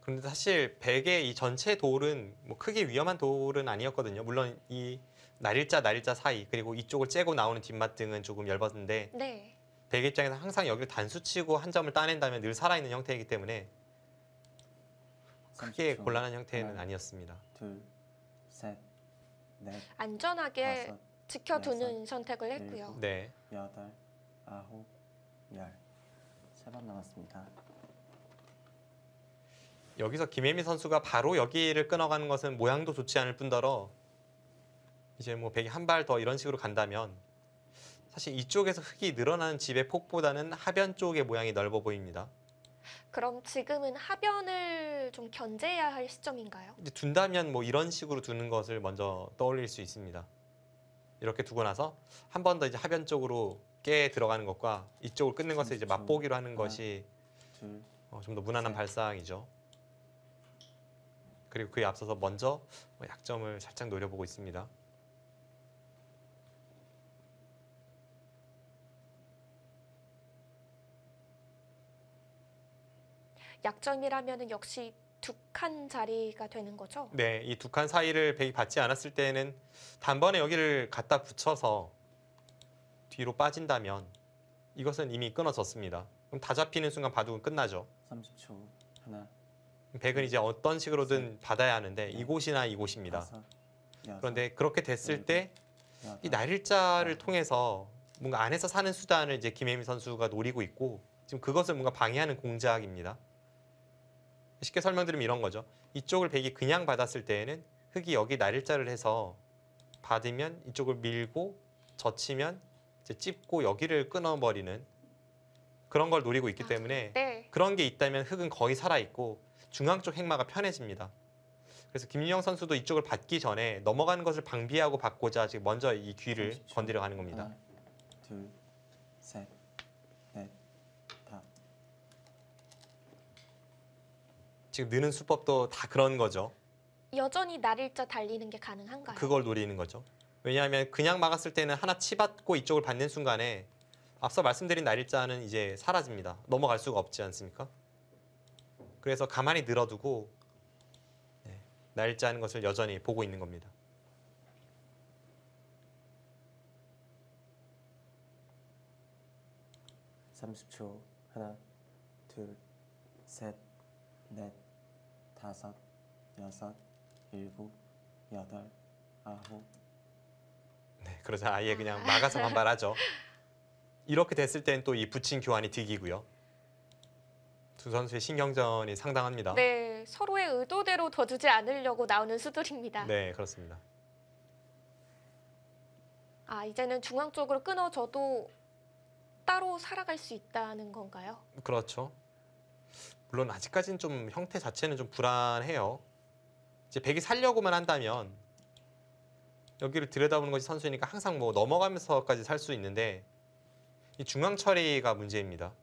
그런데 사실 백의 이 전체 돌은 뭐 크게 위험한 돌은 아니었거든요. 물론 이 날일자 사이 그리고 이쪽을 째고 나오는 뒷맛 등은 조금 얇았는데 네, 백의 입장에서 항상 여기를 단수치고 한 점을 따낸다면 늘 살아있는 형태이기 때문에 크게 30초. 곤란한 형태는 하나, 아니었습니다. 둘, 셋, 넷, 안전하게 다섯, 지켜두는 선택을 했고요. 일곱. 네. 여덟, 아홉, 열. 세 번 남았습니다. 여기서 김혜미 선수가 바로 여기를 끊어가는 것은 모양도 좋지 않을 뿐더러 이제 뭐 백이 한 발 더 이런 식으로 간다면 사실 이쪽에서 흙이 늘어나는 집의 폭보다는 하변 쪽의 모양이 넓어 보입니다. 그럼 지금은 하변을 좀 견제해야 할 시점인가요? 이제 둔다면 뭐 이런 식으로 두는 것을 먼저 떠올릴 수 있습니다. 이렇게 두고 나서 한 번 더 이제 하변 쪽으로 깨 들어가는 것과 이쪽을 끊는 것을 이제 맛보기로 하는 것이 둘, 좀 더 무난한 셋. 발상이죠. 그리고 그에 앞서서 먼저 약점을 살짝 노려보고 있습니다. 약점이라면 역시 두 칸 자리가 되는 거죠? 네, 이 두 칸 사이를 백이 받지 않았을 때는 단번에 여기를 갖다 붙여서 뒤로 빠진다면 이것은 이미 끊어졌습니다. 그럼 다 잡히는 순간 바둑은 끝나죠. 30초. 하나, 백은 이제 어떤 식으로든 받아야 하는데 이곳이나 이곳입니다. 다섯, 여섯, 그런데 그렇게 됐을 때 이 여덟. 날일자를 통해서 뭔가 안에서 사는 수단을 이제 김혜미 선수가 노리고 있고 지금 그것을 뭔가 방해하는 공작입니다. 쉽게 설명드리면 이런 거죠. 이쪽을 백이 그냥 받았을 때에는 흑이 여기 날일자를 해서 받으면 이쪽을 밀고 젖히면 이제 찝고 여기를 끊어버리는 그런 걸 노리고 있기 때문에 네, 그런 게 있다면 흑은 거의 살아있고 중앙 쪽 행마가 편해집니다. 그래서 김유영 선수도 이쪽을 받기 전에 넘어가는 것을 방비하고 받고자 지금 먼저 이 귀를 30초. 건드려 가는 겁니다. 하나, 둘, 셋, 지금 느는 수법도 다 그런 거죠. 여전히 날일자 달리는 게 가능한가요? 그걸 노리는 거죠. 왜냐하면 그냥 막았을 때는 하나 치받고 이쪽을 받는 순간에 앞서 말씀드린 날일자는 이제 사라집니다. 넘어갈 수가 없지 않습니까? 그래서 가만히 늘어두고 날일자 하는 것을 여전히 보고 있는 겁니다. (30초) 하나, 둘, 셋, 넷, 다섯, 여섯, 일곱, 여덟, 아홉. 네, 그러자 아예 그냥 막아서 반발하죠. 이렇게 됐을 땐 또 이 붙인 교환이 득이고요. 두 선수의 신경전이 상당합니다. 네, 서로의 의도대로 둬주지 않으려고 나오는 수들입니다. 네, 그렇습니다. 아, 이제는 중앙 쪽으로 끊어져도 따로 살아갈 수 있다는 건가요? 그렇죠. 물론 아직까지는 좀 형태 자체는 좀 불안해요. 이제 백이 살려고만 한다면 여기를 들여다보는 것이 선수니까 항상 뭐 넘어가면서까지 살 수 있는데 이 중앙 처리가 문제입니다.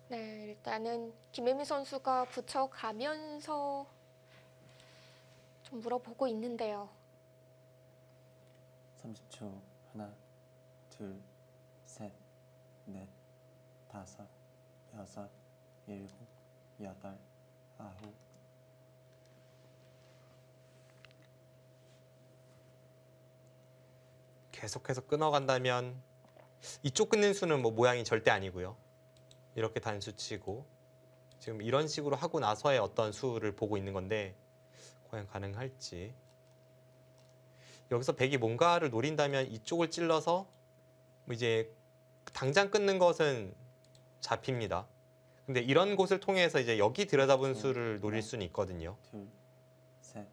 네, 일단은 김혜미 선수가 붙여가면서 좀 물어보고 있는데요. 30초 하나, 둘, 셋, 넷, 다섯, 여섯, 일곱, 여덟, 아홉. 계속해서 끊어간다면 이쪽 끊는 수는 뭐 모양이 절대 아니고요. 이렇게 단수치고 지금 이런 식으로 하고 나서의 어떤 수를 보고 있는 건데 과연 가능할지. 여기서 백이 뭔가를 노린다면 이쪽을 찔러서 뭐 이제 당장 끊는 것은 잡힙니다. 근데 이런 곳을 통해서 이제 여기 들여다본 수를 노릴 수는 있거든요. 둘, 셋,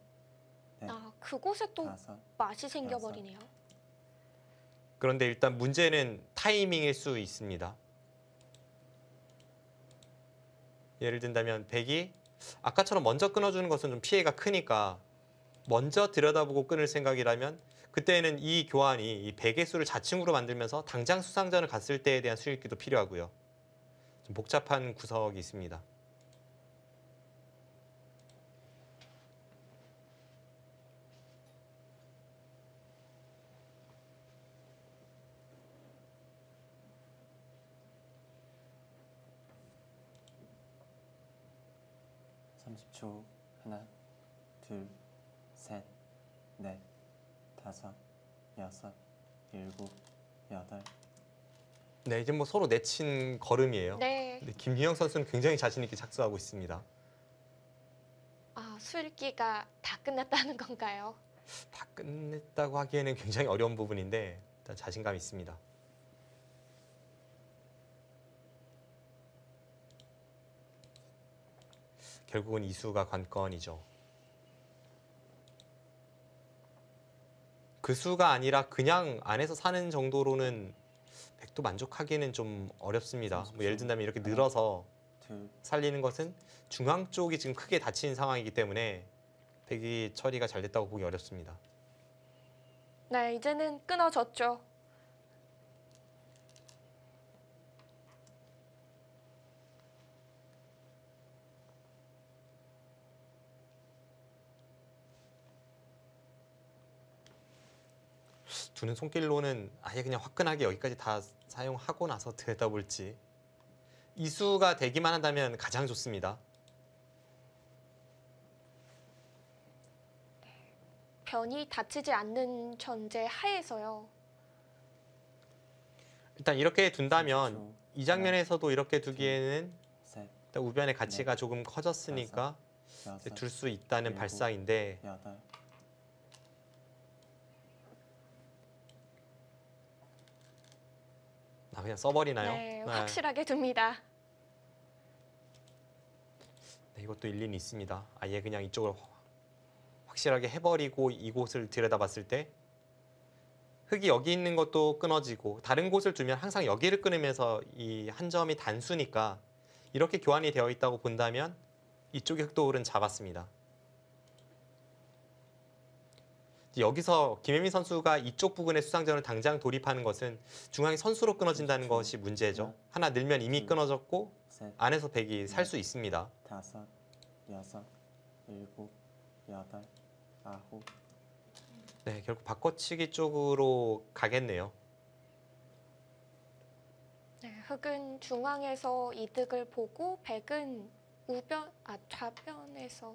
넷, 아, 그곳에 또 다섯. 맛이 생겨버리네요. 그런데 일단 문제는 타이밍일 수 있습니다. 예를 든다면 백이 아까처럼 먼저 끊어주는 것은 좀 피해가 크니까 먼저 들여다보고 끊을 생각이라면 그때는 이 교환이 이 백의 수를 자충으로 만들면서 당장 수상전을 갔을 때에 대한 수익기도 필요하고요. 좀 복잡한 구석이 있습니다. (30초) 하나, 둘, 셋, 넷, 다섯, 여섯, 일곱, 여덟. 네, 이제 뭐 서로 내친 걸음이에요. 네, 근데 김유영 선수는 굉장히 자신 있게 착수하고 있습니다. 아, 수일기가 다 끝났다는 건가요? 다 끝냈다고 하기에는 굉장히 어려운 부분인데 일단 자신감 있습니다. 결국은 이수가 관건이죠. 그 수가 아니라 그냥 안에서 사는 정도로는 백도 만족하기는 좀 어렵습니다. 뭐 예를 든다면 이렇게 늘어서 둘, 살리는 것은 중앙 쪽이 지금 크게 다친 상황이기 때문에 백이 처리가 잘 됐다고 보기 어렵습니다. 네, 이제는 끊어졌죠. 두는 손길로는 아예 그냥 화끈하게 여기까지 다 사용하고 나서 들여다볼지. 이수가 되기만 한다면 가장 좋습니다. 변이 다치지 않는 전제 하에서요. 일단 이렇게 둔다면 30초. 이 장면에서도 이렇게 두기에는 셋, 일단 우변의 가치가 조금 커졌으니까 여섯, 둘 수 있다는 일곱. 발상인데 여덟. 그냥 써버리나요? 네, 확실하게 둡니다. 네, 이것도 일리는 있습니다. 아예 그냥 이쪽을 확실하게 해버리고 이곳을 들여다봤을 때 흙이 여기 있는 것도 끊어지고 다른 곳을 두면 항상 여기를 끊으면서 이 한 점이 단수니까 이렇게 교환이 되어 있다고 본다면 이쪽의 흙도울은 잡았습니다. 여기서 김혜민 선수가 이쪽 부근의 수상전을 당장 돌입하는 것은 중앙이 선수로 끊어진다는 것이 문제죠. 하나 늘면 이미 끊어졌고 셋, 안에서 백이 살 수 있습니다. 다섯, 여섯, 일곱, 여덟, 아홉. 네, 결국 바꿔치기 쪽으로 가겠네요. 네, 흑은 중앙에서 이득을 보고 백은 좌변에서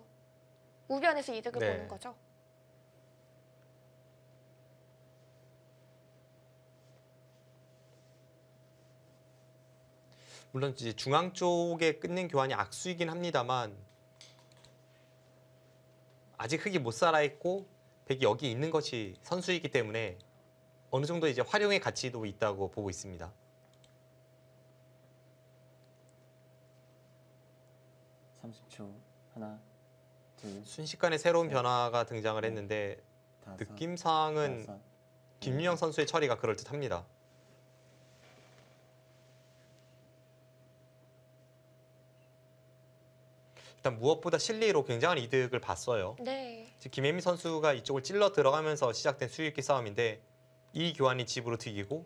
우변에서 이득을 네. 보는 거죠. 물론 이제 중앙 쪽에 끊는 교환이 악수이긴 합니다만 아직 흑이 못 살아 있고 백이 여기 있는 것이 선수이기 때문에 어느 정도 이제 활용의 가치도 있다고 보고 있습니다. 30초. 하나, 둘, 순식간에 새로운 네. 변화가 등장을 했는데 다섯, 느낌상은 여섯, 김유영 선수의 처리가 그럴듯합니다. 일단 무엇보다 실리로 굉장한 이득을 봤어요. 네. 지금 김혜미 선수가 이쪽을 찔러 들어가면서 시작된 수익기 싸움인데 이 교환이 집으로 튀기고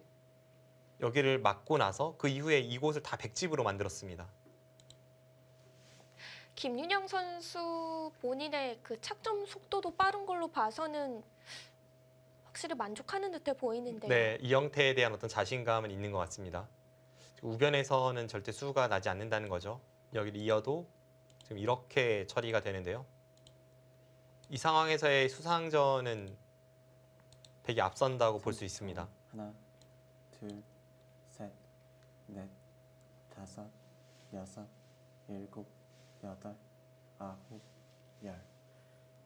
여기를 막고 나서 그 이후에 이곳을 다 백집으로 만들었습니다. 김윤영 선수 본인의 그 착점 속도도 빠른 걸로 봐서는 확실히 만족하는 듯해 보이는데요. 네, 이 형태에 대한 어떤 자신감은 있는 것 같습니다. 지금 우변에서는 절대 수가 나지 않는다는 거죠. 여기를 이어도 지금 이렇게 처리가 되는데요. 이 상황에서의 수상전은 백이 앞선다고 볼 수 30초. 있습니다. 하나, 둘, 셋, 넷, 다섯, 여섯, 일곱, 여덟, 아홉, 열.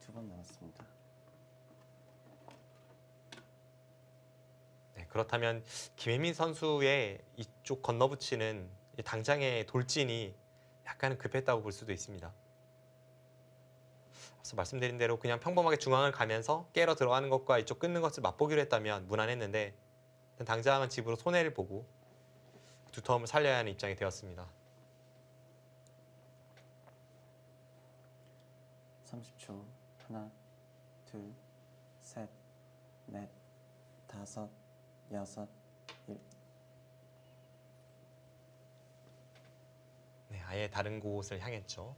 2번 남았습니다. 네, 그렇다면 김혜민 선수의 이쪽 건너붙이는 이 당장의 돌진이 약간은 급했다고 볼 수도 있습니다. 앞서 말씀드린 대로 그냥 평범하게 중앙을 가면서 깨러 들어가는 것과 이쪽 끊는 것을 맛보기로 했다면 무난했는데 당장은 집으로 손해를 보고 두터움을 살려야 하는 입장이 되었습니다. 30초. 하나, 둘, 셋, 넷, 다섯, 여섯, 네, 아예 다른 곳을 향했죠.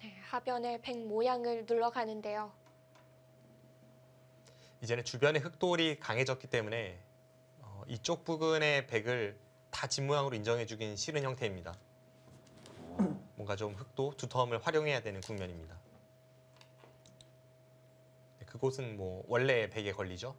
네, 하변의 백 모양을 눌러가는데요. 이제는 주변의 흑돌이 강해졌기 때문에 이쪽 부근의 백을 다 집 모양으로 인정해주긴 싫은 형태입니다. 뭔가 좀 흑도 두터움을 활용해야 되는 국면입니다. 네, 그곳은 뭐 원래 백에 걸리죠.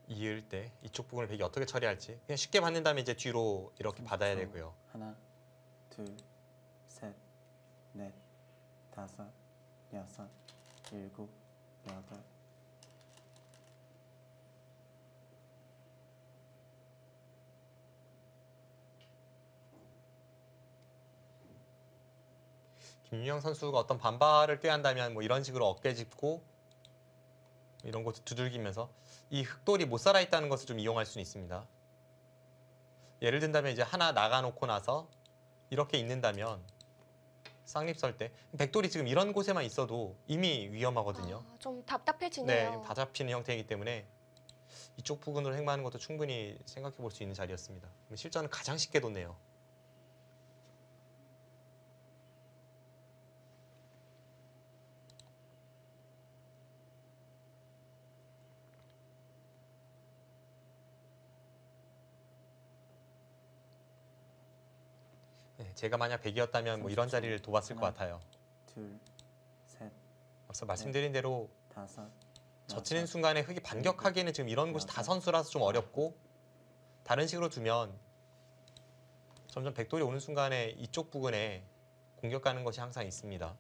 이을 때 이쪽 부분을 백이 어떻게 처리할지 그냥 쉽게 받는 다음에 이제 뒤로 이렇게 받아야 30초. 되고요. 하나, 둘, 셋, 넷, 다섯, 여섯, 일곱, 여덟. 김윤영 선수가 어떤 반발을 꾀한다면 뭐 이런 식으로 어깨 짚고 이런 곳을 두들기면서 이 흑돌이 못 살아 있다는 것을 좀 이용할 수는 있습니다. 예를 든다면 이제 하나 나가놓고 나서 이렇게 있는다면 쌍립 설 때 백돌이 지금 이런 곳에만 있어도 이미 위험하거든요. 좀 네, 답답해지네요. 다 잡히는 형태이기 때문에 이쪽 부분으로 행마하는 것도 충분히 생각해 볼 수 있는 자리였습니다. 실전은 가장 쉽게 뒀네요. 네, 제가 만약 백이었다면 뭐 이런 30초. 자리를 도왔을 것 하나. 같아요. 둘, 셋, 앞서 말씀드린 대로 다섯, 젖히는 여섯, 순간에 흑이 반격하기에는 지금 이런 곳이 다 여덟. 선수라서 좀 어렵고 다른 식으로 두면 점점 백돌이 오는 순간에 이쪽 부근에 공격 가는 것이 항상 있습니다.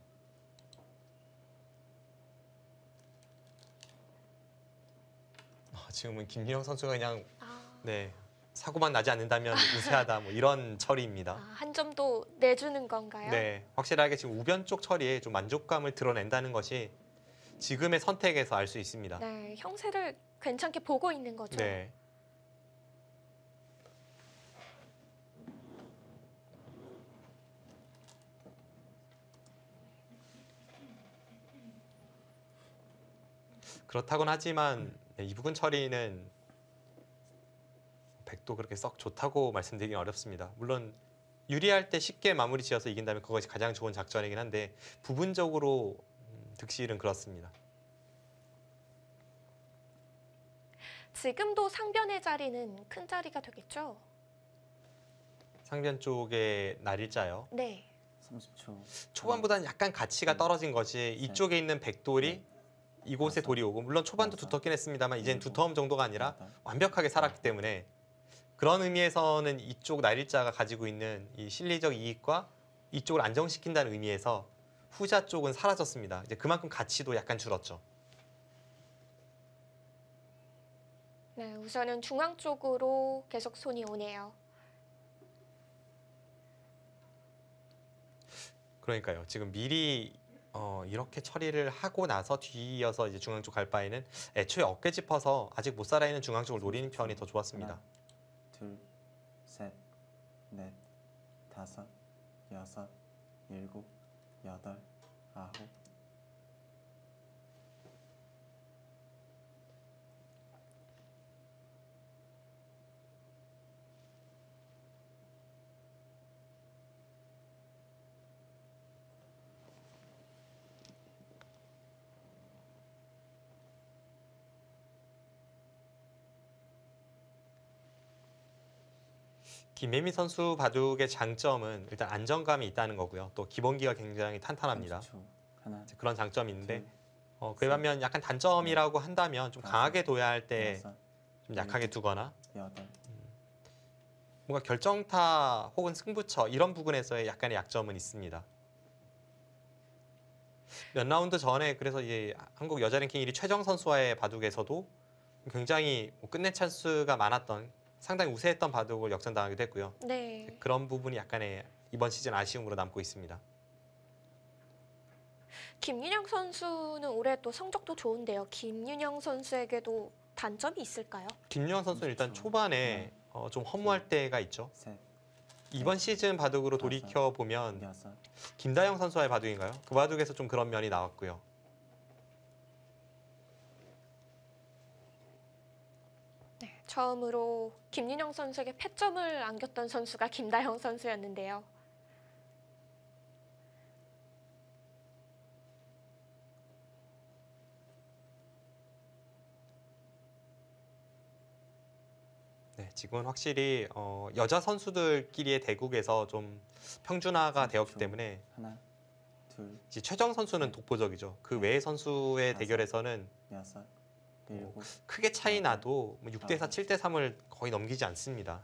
지금은 김유영 선수가 그냥 아, 네 사고만 나지 않는다면 우세하다 뭐 이런 처리입니다. 한 점도 내주는 건가요? 네, 확실하게 지금 우변 쪽 처리에 좀 만족감을 드러낸다는 것이 지금의 선택에서 알 수 있습니다. 네, 형세를 괜찮게 보고 있는 거죠. 네. 그렇다곤 하지만 이 부분 처리는 백도 그렇게 썩 좋다고 말씀드리긴 어렵습니다. 물론 유리할 때 쉽게 마무리 지어서 이긴다면 그것이 가장 좋은 작전이긴 한데 부분적으로 득실은 그렇습니다. 지금도 상변의 자리는 큰 자리가 되겠죠? 상변 쪽에 날일자요. 네. 30초. 초반보다는 약간 가치가 떨어진 것이 이쪽에 있는 백돌이 이곳에 돌이 오고 물론 초반도 두텁긴 했습니다만 이젠 두터움 정도가 아니라 완벽하게 살았기 때문에 그런 의미에서는 이쪽 날일자가 가지고 있는 이 실리적 이익과 이쪽을 안정시킨다는 의미에서 후자 쪽은 사라졌습니다. 이제 그만큼 가치도 약간 줄었죠. 네, 우선은 중앙 쪽으로 계속 손이 오네요. 그러니까요. 지금 미리 이렇게 처리를 하고 나서 뒤이어서 이제 중앙 쪽 갈 바에는 애초에 어깨 짚어서 아직 못 살아 있는 중앙 쪽을 노리는 편이 더 좋았습니다. 하나, 둘, 셋, 넷, 다섯, 여섯, 일곱, 여덟, 아홉. 김혜미 선수 바둑의 장점은 일단 안정감이 있다는 거고요. 또 기본기가 굉장히 탄탄합니다. 30초. 하나, 그런 장점이 있는데 둘, 그에 반면 약간 단점이라고 한다면 좀 강하게 둬야 할 때 여섯, 좀 약하게 두거나 여덟. 뭔가 결정타 혹은 승부처 이런 부분에서의 약간의 약점은 있습니다. 몇 라운드 전에 그래서 이제 한국 여자 랭킹 1위 최정 선수와의 바둑에서도 굉장히 끝내 찬스가 많았던 상당히 우세했던 바둑을 역전당하기도 했고요. 네. 그런 부분이 약간의 이번 시즌 아쉬움으로 남고 있습니다. 김윤영 선수는 올해 또 성적도 좋은데요. 김윤영 선수에게도 단점이 있을까요? 김유한 선수는 일단 초반에 좀 허무할 때가 있죠. 셋, 이번 시즌 바둑으로 돌이켜 보면 여섯. 김다영 선수와의 바둑인가요? 그 바둑에서 좀 그런 면이 나왔고요. 네, 처음으로 김윤영 선수에게 패점을 안겼던 선수가 김다영 선수였는데요. 네, 지금은 확실히 여자 선수들끼리의 대국에서 좀 평준화가 되었기 때문에 하나, 둘, 이제 최정 선수는 독보적이죠. 그 외의 선수의 대결에서는 여섯, 일곱. 크게 차이 나도 6대 4, 7대 3을 거의 넘기지 않습니다.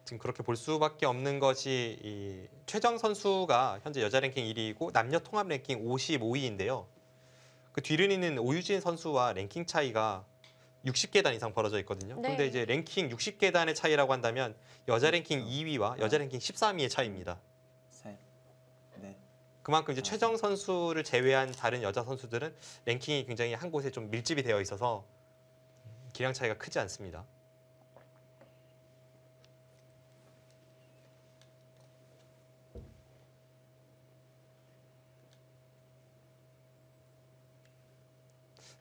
지금 그렇게 볼 수밖에 없는 것이 이 최정 선수가 현재 여자 랭킹 1위이고 남녀 통합 랭킹 55위인데요. 그 뒤를 잇는 오유진 선수와 랭킹 차이가 60계단 이상 벌어져 있거든요. 네. 그런데 이제 랭킹 60계단의 차이라고 한다면 여자 랭킹 2위와 여자 랭킹 13위의 차이입니다. 셋, 넷. 그만큼 이제 최정 선수를 제외한 다른 여자 선수들은 랭킹이 굉장히 한 곳에 좀 밀집이 되어 있어서 기량 차이가 크지 않습니다.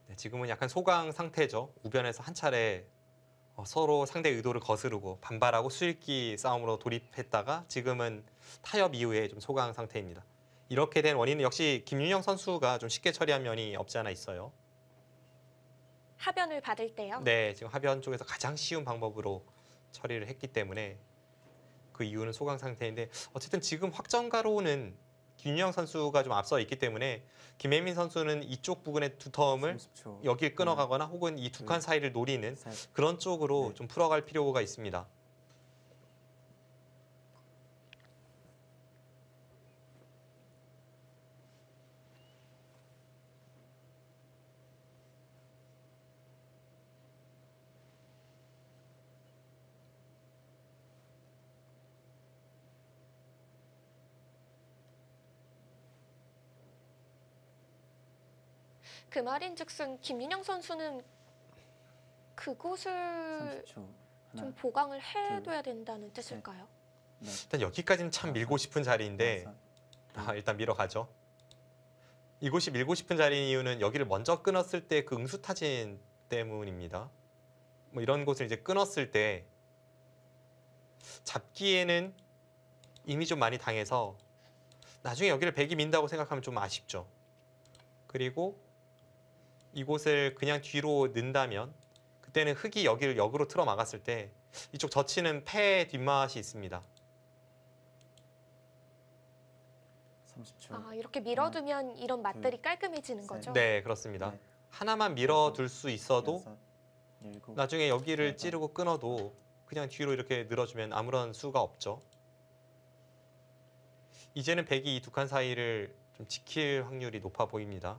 네, 지금은 약간 소강 상태죠. 우변에서 한 차례 서로 상대 의도를 거스르고 반발하고 수익기 싸움으로 돌입했다가 지금은 타협 이후에 좀 소강 상태입니다. 이렇게 된 원인은 역시 김윤영 선수가 좀 쉽게 처리한 면이 없지 않아 있어요. 하변을 받을 때요. 네, 지금 하변 쪽에서 가장 쉬운 방법으로 처리를 했기 때문에 그 이유는 소강 상태인데 어쨌든 지금 확정가로는 김윤영 선수가 좀 앞서 있기 때문에 김혜민 선수는 이쪽 부분의 두터움을 30초. 여길 끊어가거나 혹은 이 두 칸 사이를 노리는 셋, 그런 쪽으로 네. 좀 풀어갈 필요가 있습니다. 그 말인즉슨 김윤영 선수는 그곳을 30초. 좀 하나, 보강을 해둬야 된다는 뜻일까요? 넷, 일단 여기까지는 참 밀고 싶은 자리인데 여섯, 일단 밀어가죠. 이곳이 밀고 싶은 자리인 이유는 여기를 먼저 끊었을 때 그 응수타진 때문입니다. 뭐 이런 곳을 이제 끊었을 때 잡기에는 이미 좀 많이 당해서 나중에 여기를 백이 민다고 생각하면 좀 아쉽죠. 그리고 이곳을 그냥 뒤로 는다면 그때는 흑이 여기를 역으로 틀어 막았을 때 이쪽 젖히는 패 뒷맛이 있습니다. 30초. 아, 이렇게 밀어두면 이런 맛들이 깔끔해지는 셋. 거죠? 네, 그렇습니다. 넷, 하나만 밀어둘 수 있어도 여섯, 일곱, 나중에 여기를 여덟, 찌르고 끊어도 그냥 뒤로 이렇게 늘어주면 아무런 수가 없죠. 이제는 백이 이 두 칸 사이를 좀 지킬 확률이 높아 보입니다.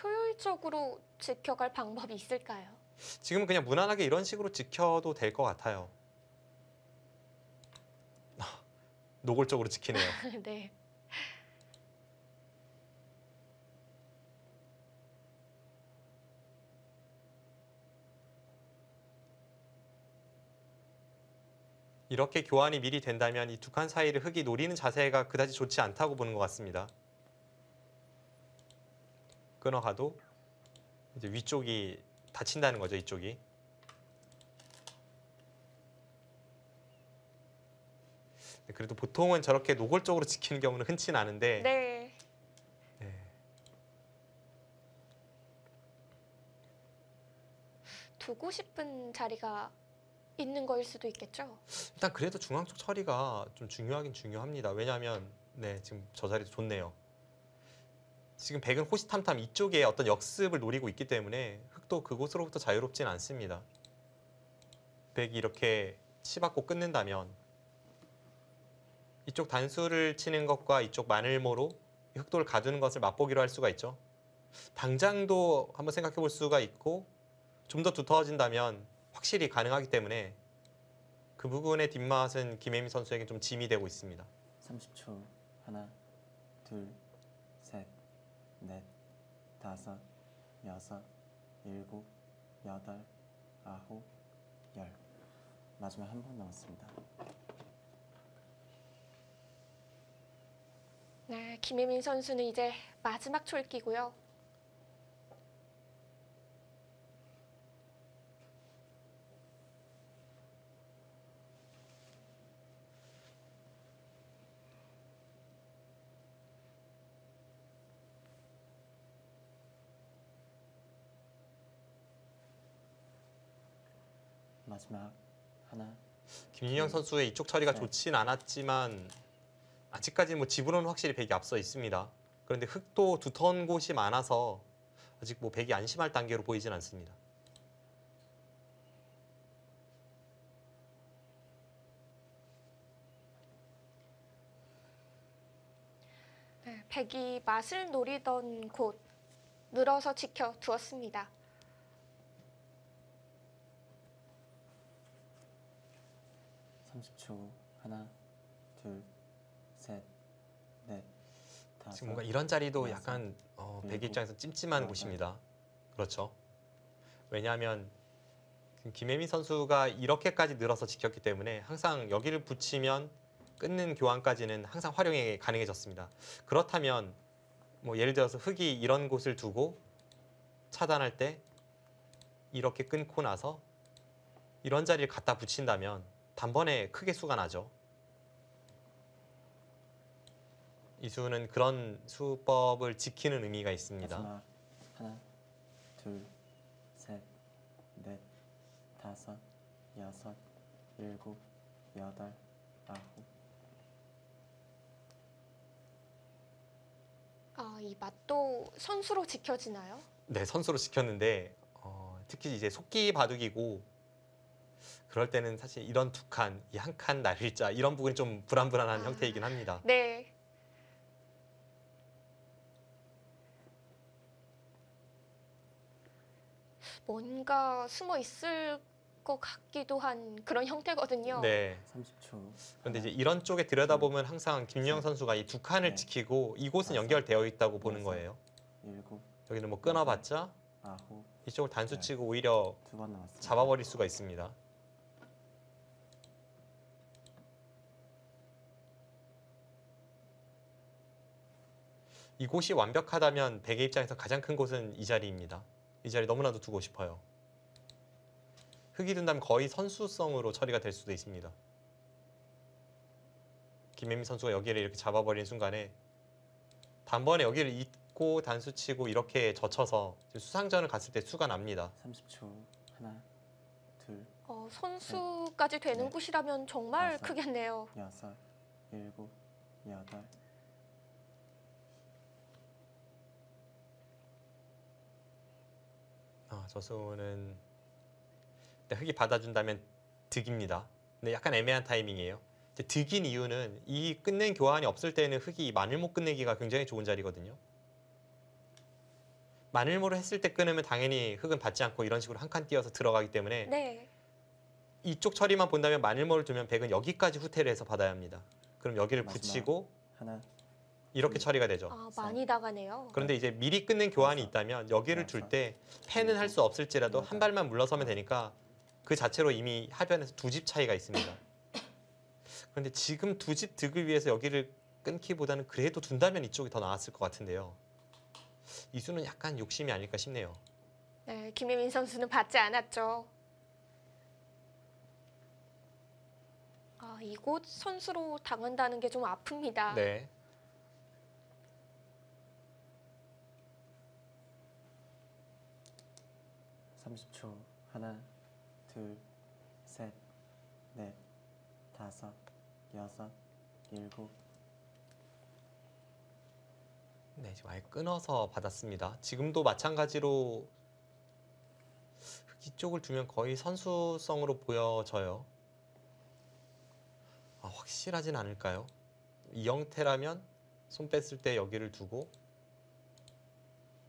효율적으로 지켜갈 방법이 있을까요? 지금은 그냥 무난하게 이런 식으로 지켜도 될 것 같아요. 노골적으로 지키네요. 네. 이렇게 교환이 미리 된다면 이 두 칸 사이를 흑이 노리는 자세가 그다지 좋지 않다고 보는 것 같습니다. 끊어가도 이제 위쪽이 다친다는 거죠, 이쪽이. 그래도 보통은 저렇게 노골적으로 지키는 경우는 흔치는 않은데 네. 네. 두고 싶은 자리가 있는 거일 수도 있겠죠? 일단 그래도 중앙 쪽 처리가 좀 중요하긴 중요합니다. 왜냐하면 네, 지금 저 자리도 좋네요. 지금 백은 호시탐탐 이쪽에 어떤 역습을 노리고 있기 때문에 흑도 그곳으로부터 자유롭진 않습니다. 백이 이렇게 치받고 끊는다면 이쪽 단수를 치는 것과 이쪽 마늘모로 흑도를 가두는 것을 맛보기로 할 수가 있죠. 당장도 한번 생각해 볼 수가 있고 좀 더 두터워진다면 확실히 가능하기 때문에 그 부분의 뒷맛은 김혜미 선수에게 좀 짐이 되고 있습니다. 30초. 하나, 둘, 셋, 넷, 다섯, 여섯, 일곱, 여덟, 아홉, 열. 마지막 한 번 남았습니다. 네, 김혜민 선수는 이제 마지막 촐기고요. 마지막 하나, 김윤영 선수의 이쪽 처리가 네. 좋진 않았지만 아직까지 뭐 지분은 확실히 백이 앞서 있습니다. 그런데 흑도 두터운 곳이 많아서 아직 뭐 백이 안심할 단계로 보이진 않습니다. 네, 백이 맛을 노리던 곳 늘어서 지켜두었습니다. 30초. 하나, 둘, 셋, 넷, 다섯. 지금 뭔가 이런 자리도 여섯, 약간 백 일곱, 입장에서 찜찜한 여덟. 곳입니다. 그렇죠. 왜냐하면 김혜민 선수가 이렇게까지 늘어서 지켰기 때문에 항상 여기를 붙이면 끊는 교환까지는 항상 활용이 가능해졌습니다. 그렇다면 뭐 예를 들어서 흑이 이런 곳을 두고 차단할 때 이렇게 끊고 나서 이런 자리를 갖다 붙인다면 단번에 크게 수가 나죠. 이 수는 그런 수법을 지키는 의미가 있습니다. 마지막 하나, 둘, 셋, 넷, 다섯, 여섯, 일곱, 여덟, 아홉. 아, 이 맛도 선수로 지켜지나요? 네, 선수로 지켰는데 특히 이제 속기 바둑이고 그럴 때는 사실 이런 두 칸, 이 한 칸 날일자 이런 부분이 좀 불안불안한 아. 형태이긴 합니다. 네. 뭔가 숨어 있을 것 같기도 한 그런 형태거든요. 네. 30초. 그런데 이제 이런 쪽에 들여다보면 항상 김유영 선수가 이 두 칸을 네. 지키고 이곳은 다섯, 연결되어 있다고 보는 여섯, 거예요. 7, 여기는 뭐 끊어봤자 9, 이쪽을 단수 치고 오히려 2번 남았습니다. 잡아버릴 수가 있습니다. 이곳이 완벽하다면 백의 입장에서 가장 큰 곳은 이 자리입니다. 이 자리 너무나도 두고 싶어요. 흙이 든다면 거의 선수성으로 처리가 될 수도 있습니다. 김혜민 선수가 여기를 이렇게 잡아버린 순간에 단번에 여기를 잇고 단수치고 이렇게 젖혀서 수상전을 갔을 때 수가 납니다. 30초. 하나, 둘, 선수까지 되는 네. 곳이라면 정말 다섯. 크겠네요. 6, 7, 8. 저수는 흙이 받아준다면 득입니다. 근데 약간 애매한 타이밍이에요. 이제 득인 이유는 이 끝낸 교환이 없을 때는 흙이 마늘목 끝내기가 굉장히 좋은 자리거든요. 마늘모를 했을 때 끊으면 당연히 흙은 받지 않고 이런 식으로 한 칸 띄어서 들어가기 때문에 네. 이쪽 처리만 본다면 마늘모를 두면 백은 여기까지 후퇴를 해서 받아야 합니다. 그럼 여기를 마지막. 붙이고 하나, 이렇게 처리가 되죠. 많이 나가네요. 그런데 이제 미리 끊는 교환이 여섯, 있다면 여기를 둘 여섯, 때 패는 할 수 없을지라도 여덟, 한 발만 물러서면 되니까 그 자체로 이미 하변에서 두 집 차이가 있습니다. 그런데 지금 두 집 득을 위해서 여기를 끊기보다는 그래도 둔다면 이쪽이 더 나았을 것 같은데요. 이 수는 약간 욕심이 아닐까 싶네요. 네, 김혜민 선수는 받지 않았죠. 이곳 선수로 당한다는 게 좀 아픕니다. 네. 네. 30초. 하나, 둘, 셋, 넷, 5, 6, 7. 네, 지금 아예 끊어서 받았습니다. 지금도 마찬가지로 이쪽을 두면 거의 선수성으로 보여져요. 확실하진 않을까요? 이 형태라면 손 뺐을 때 여기를 두고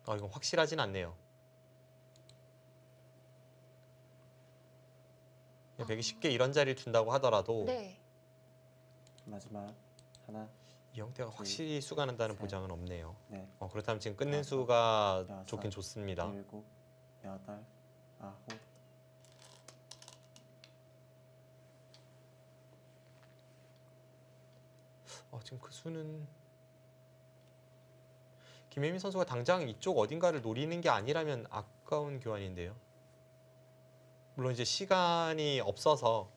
이건 확실하진 않네요. 백이 쉽게 이런 자리를 둔다고 하더라도 네. 마지막. 하나, 이 형태가 확실히 수가 난다는 셋, 보장은 없네요. 넷, 그렇다면 지금 끊는 다섯, 수가 여섯, 좋긴 좋습니다. 7, 8, 9. 지금 그 수는 김혜민 선수가 당장 이쪽 어딘가를 노리는 게 아니라면 아까운 교환인데요. 물론 이제 시간이 없어서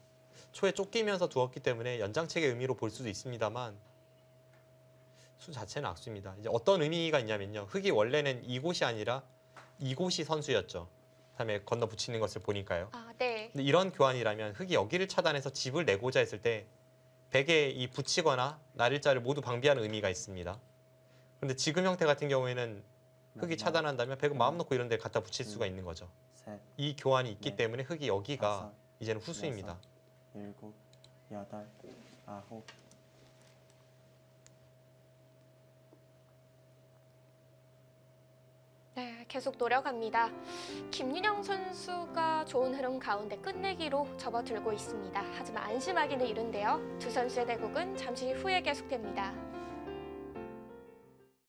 초에 쫓기면서 두었기 때문에 연장책의 의미로 볼 수도 있습니다만 수 자체는 악수입니다. 이제 어떤 의미가 있냐면요. 흙이 원래는 이곳이 아니라 이곳이 선수였죠. 다음에 건너 붙이는 것을 보니까요. 네. 근데 이런 교환이라면 흙이 여기를 차단해서 집을 내고자 했을 때 백에 이 붙이거나 날일자를 모두 방비하는 의미가 있습니다. 그런데 지금 형태 같은 경우에는 흙이 마지막. 차단한다면 백은 마음 놓고 이런 데 갖다 붙일 수가 있는 거죠. 셋, 이 교환이 있기 넷, 때문에 흙이 여기가 다섯, 이제는 후수입니다. 7, 8, 9. 네, 계속 노력합니다. 김윤영 선수가 좋은 흐름 가운데 끝내기로 접어들고 있습니다. 하지만 안심하기는 이른데요. 두 선수의 대국은 잠시 후에 계속됩니다.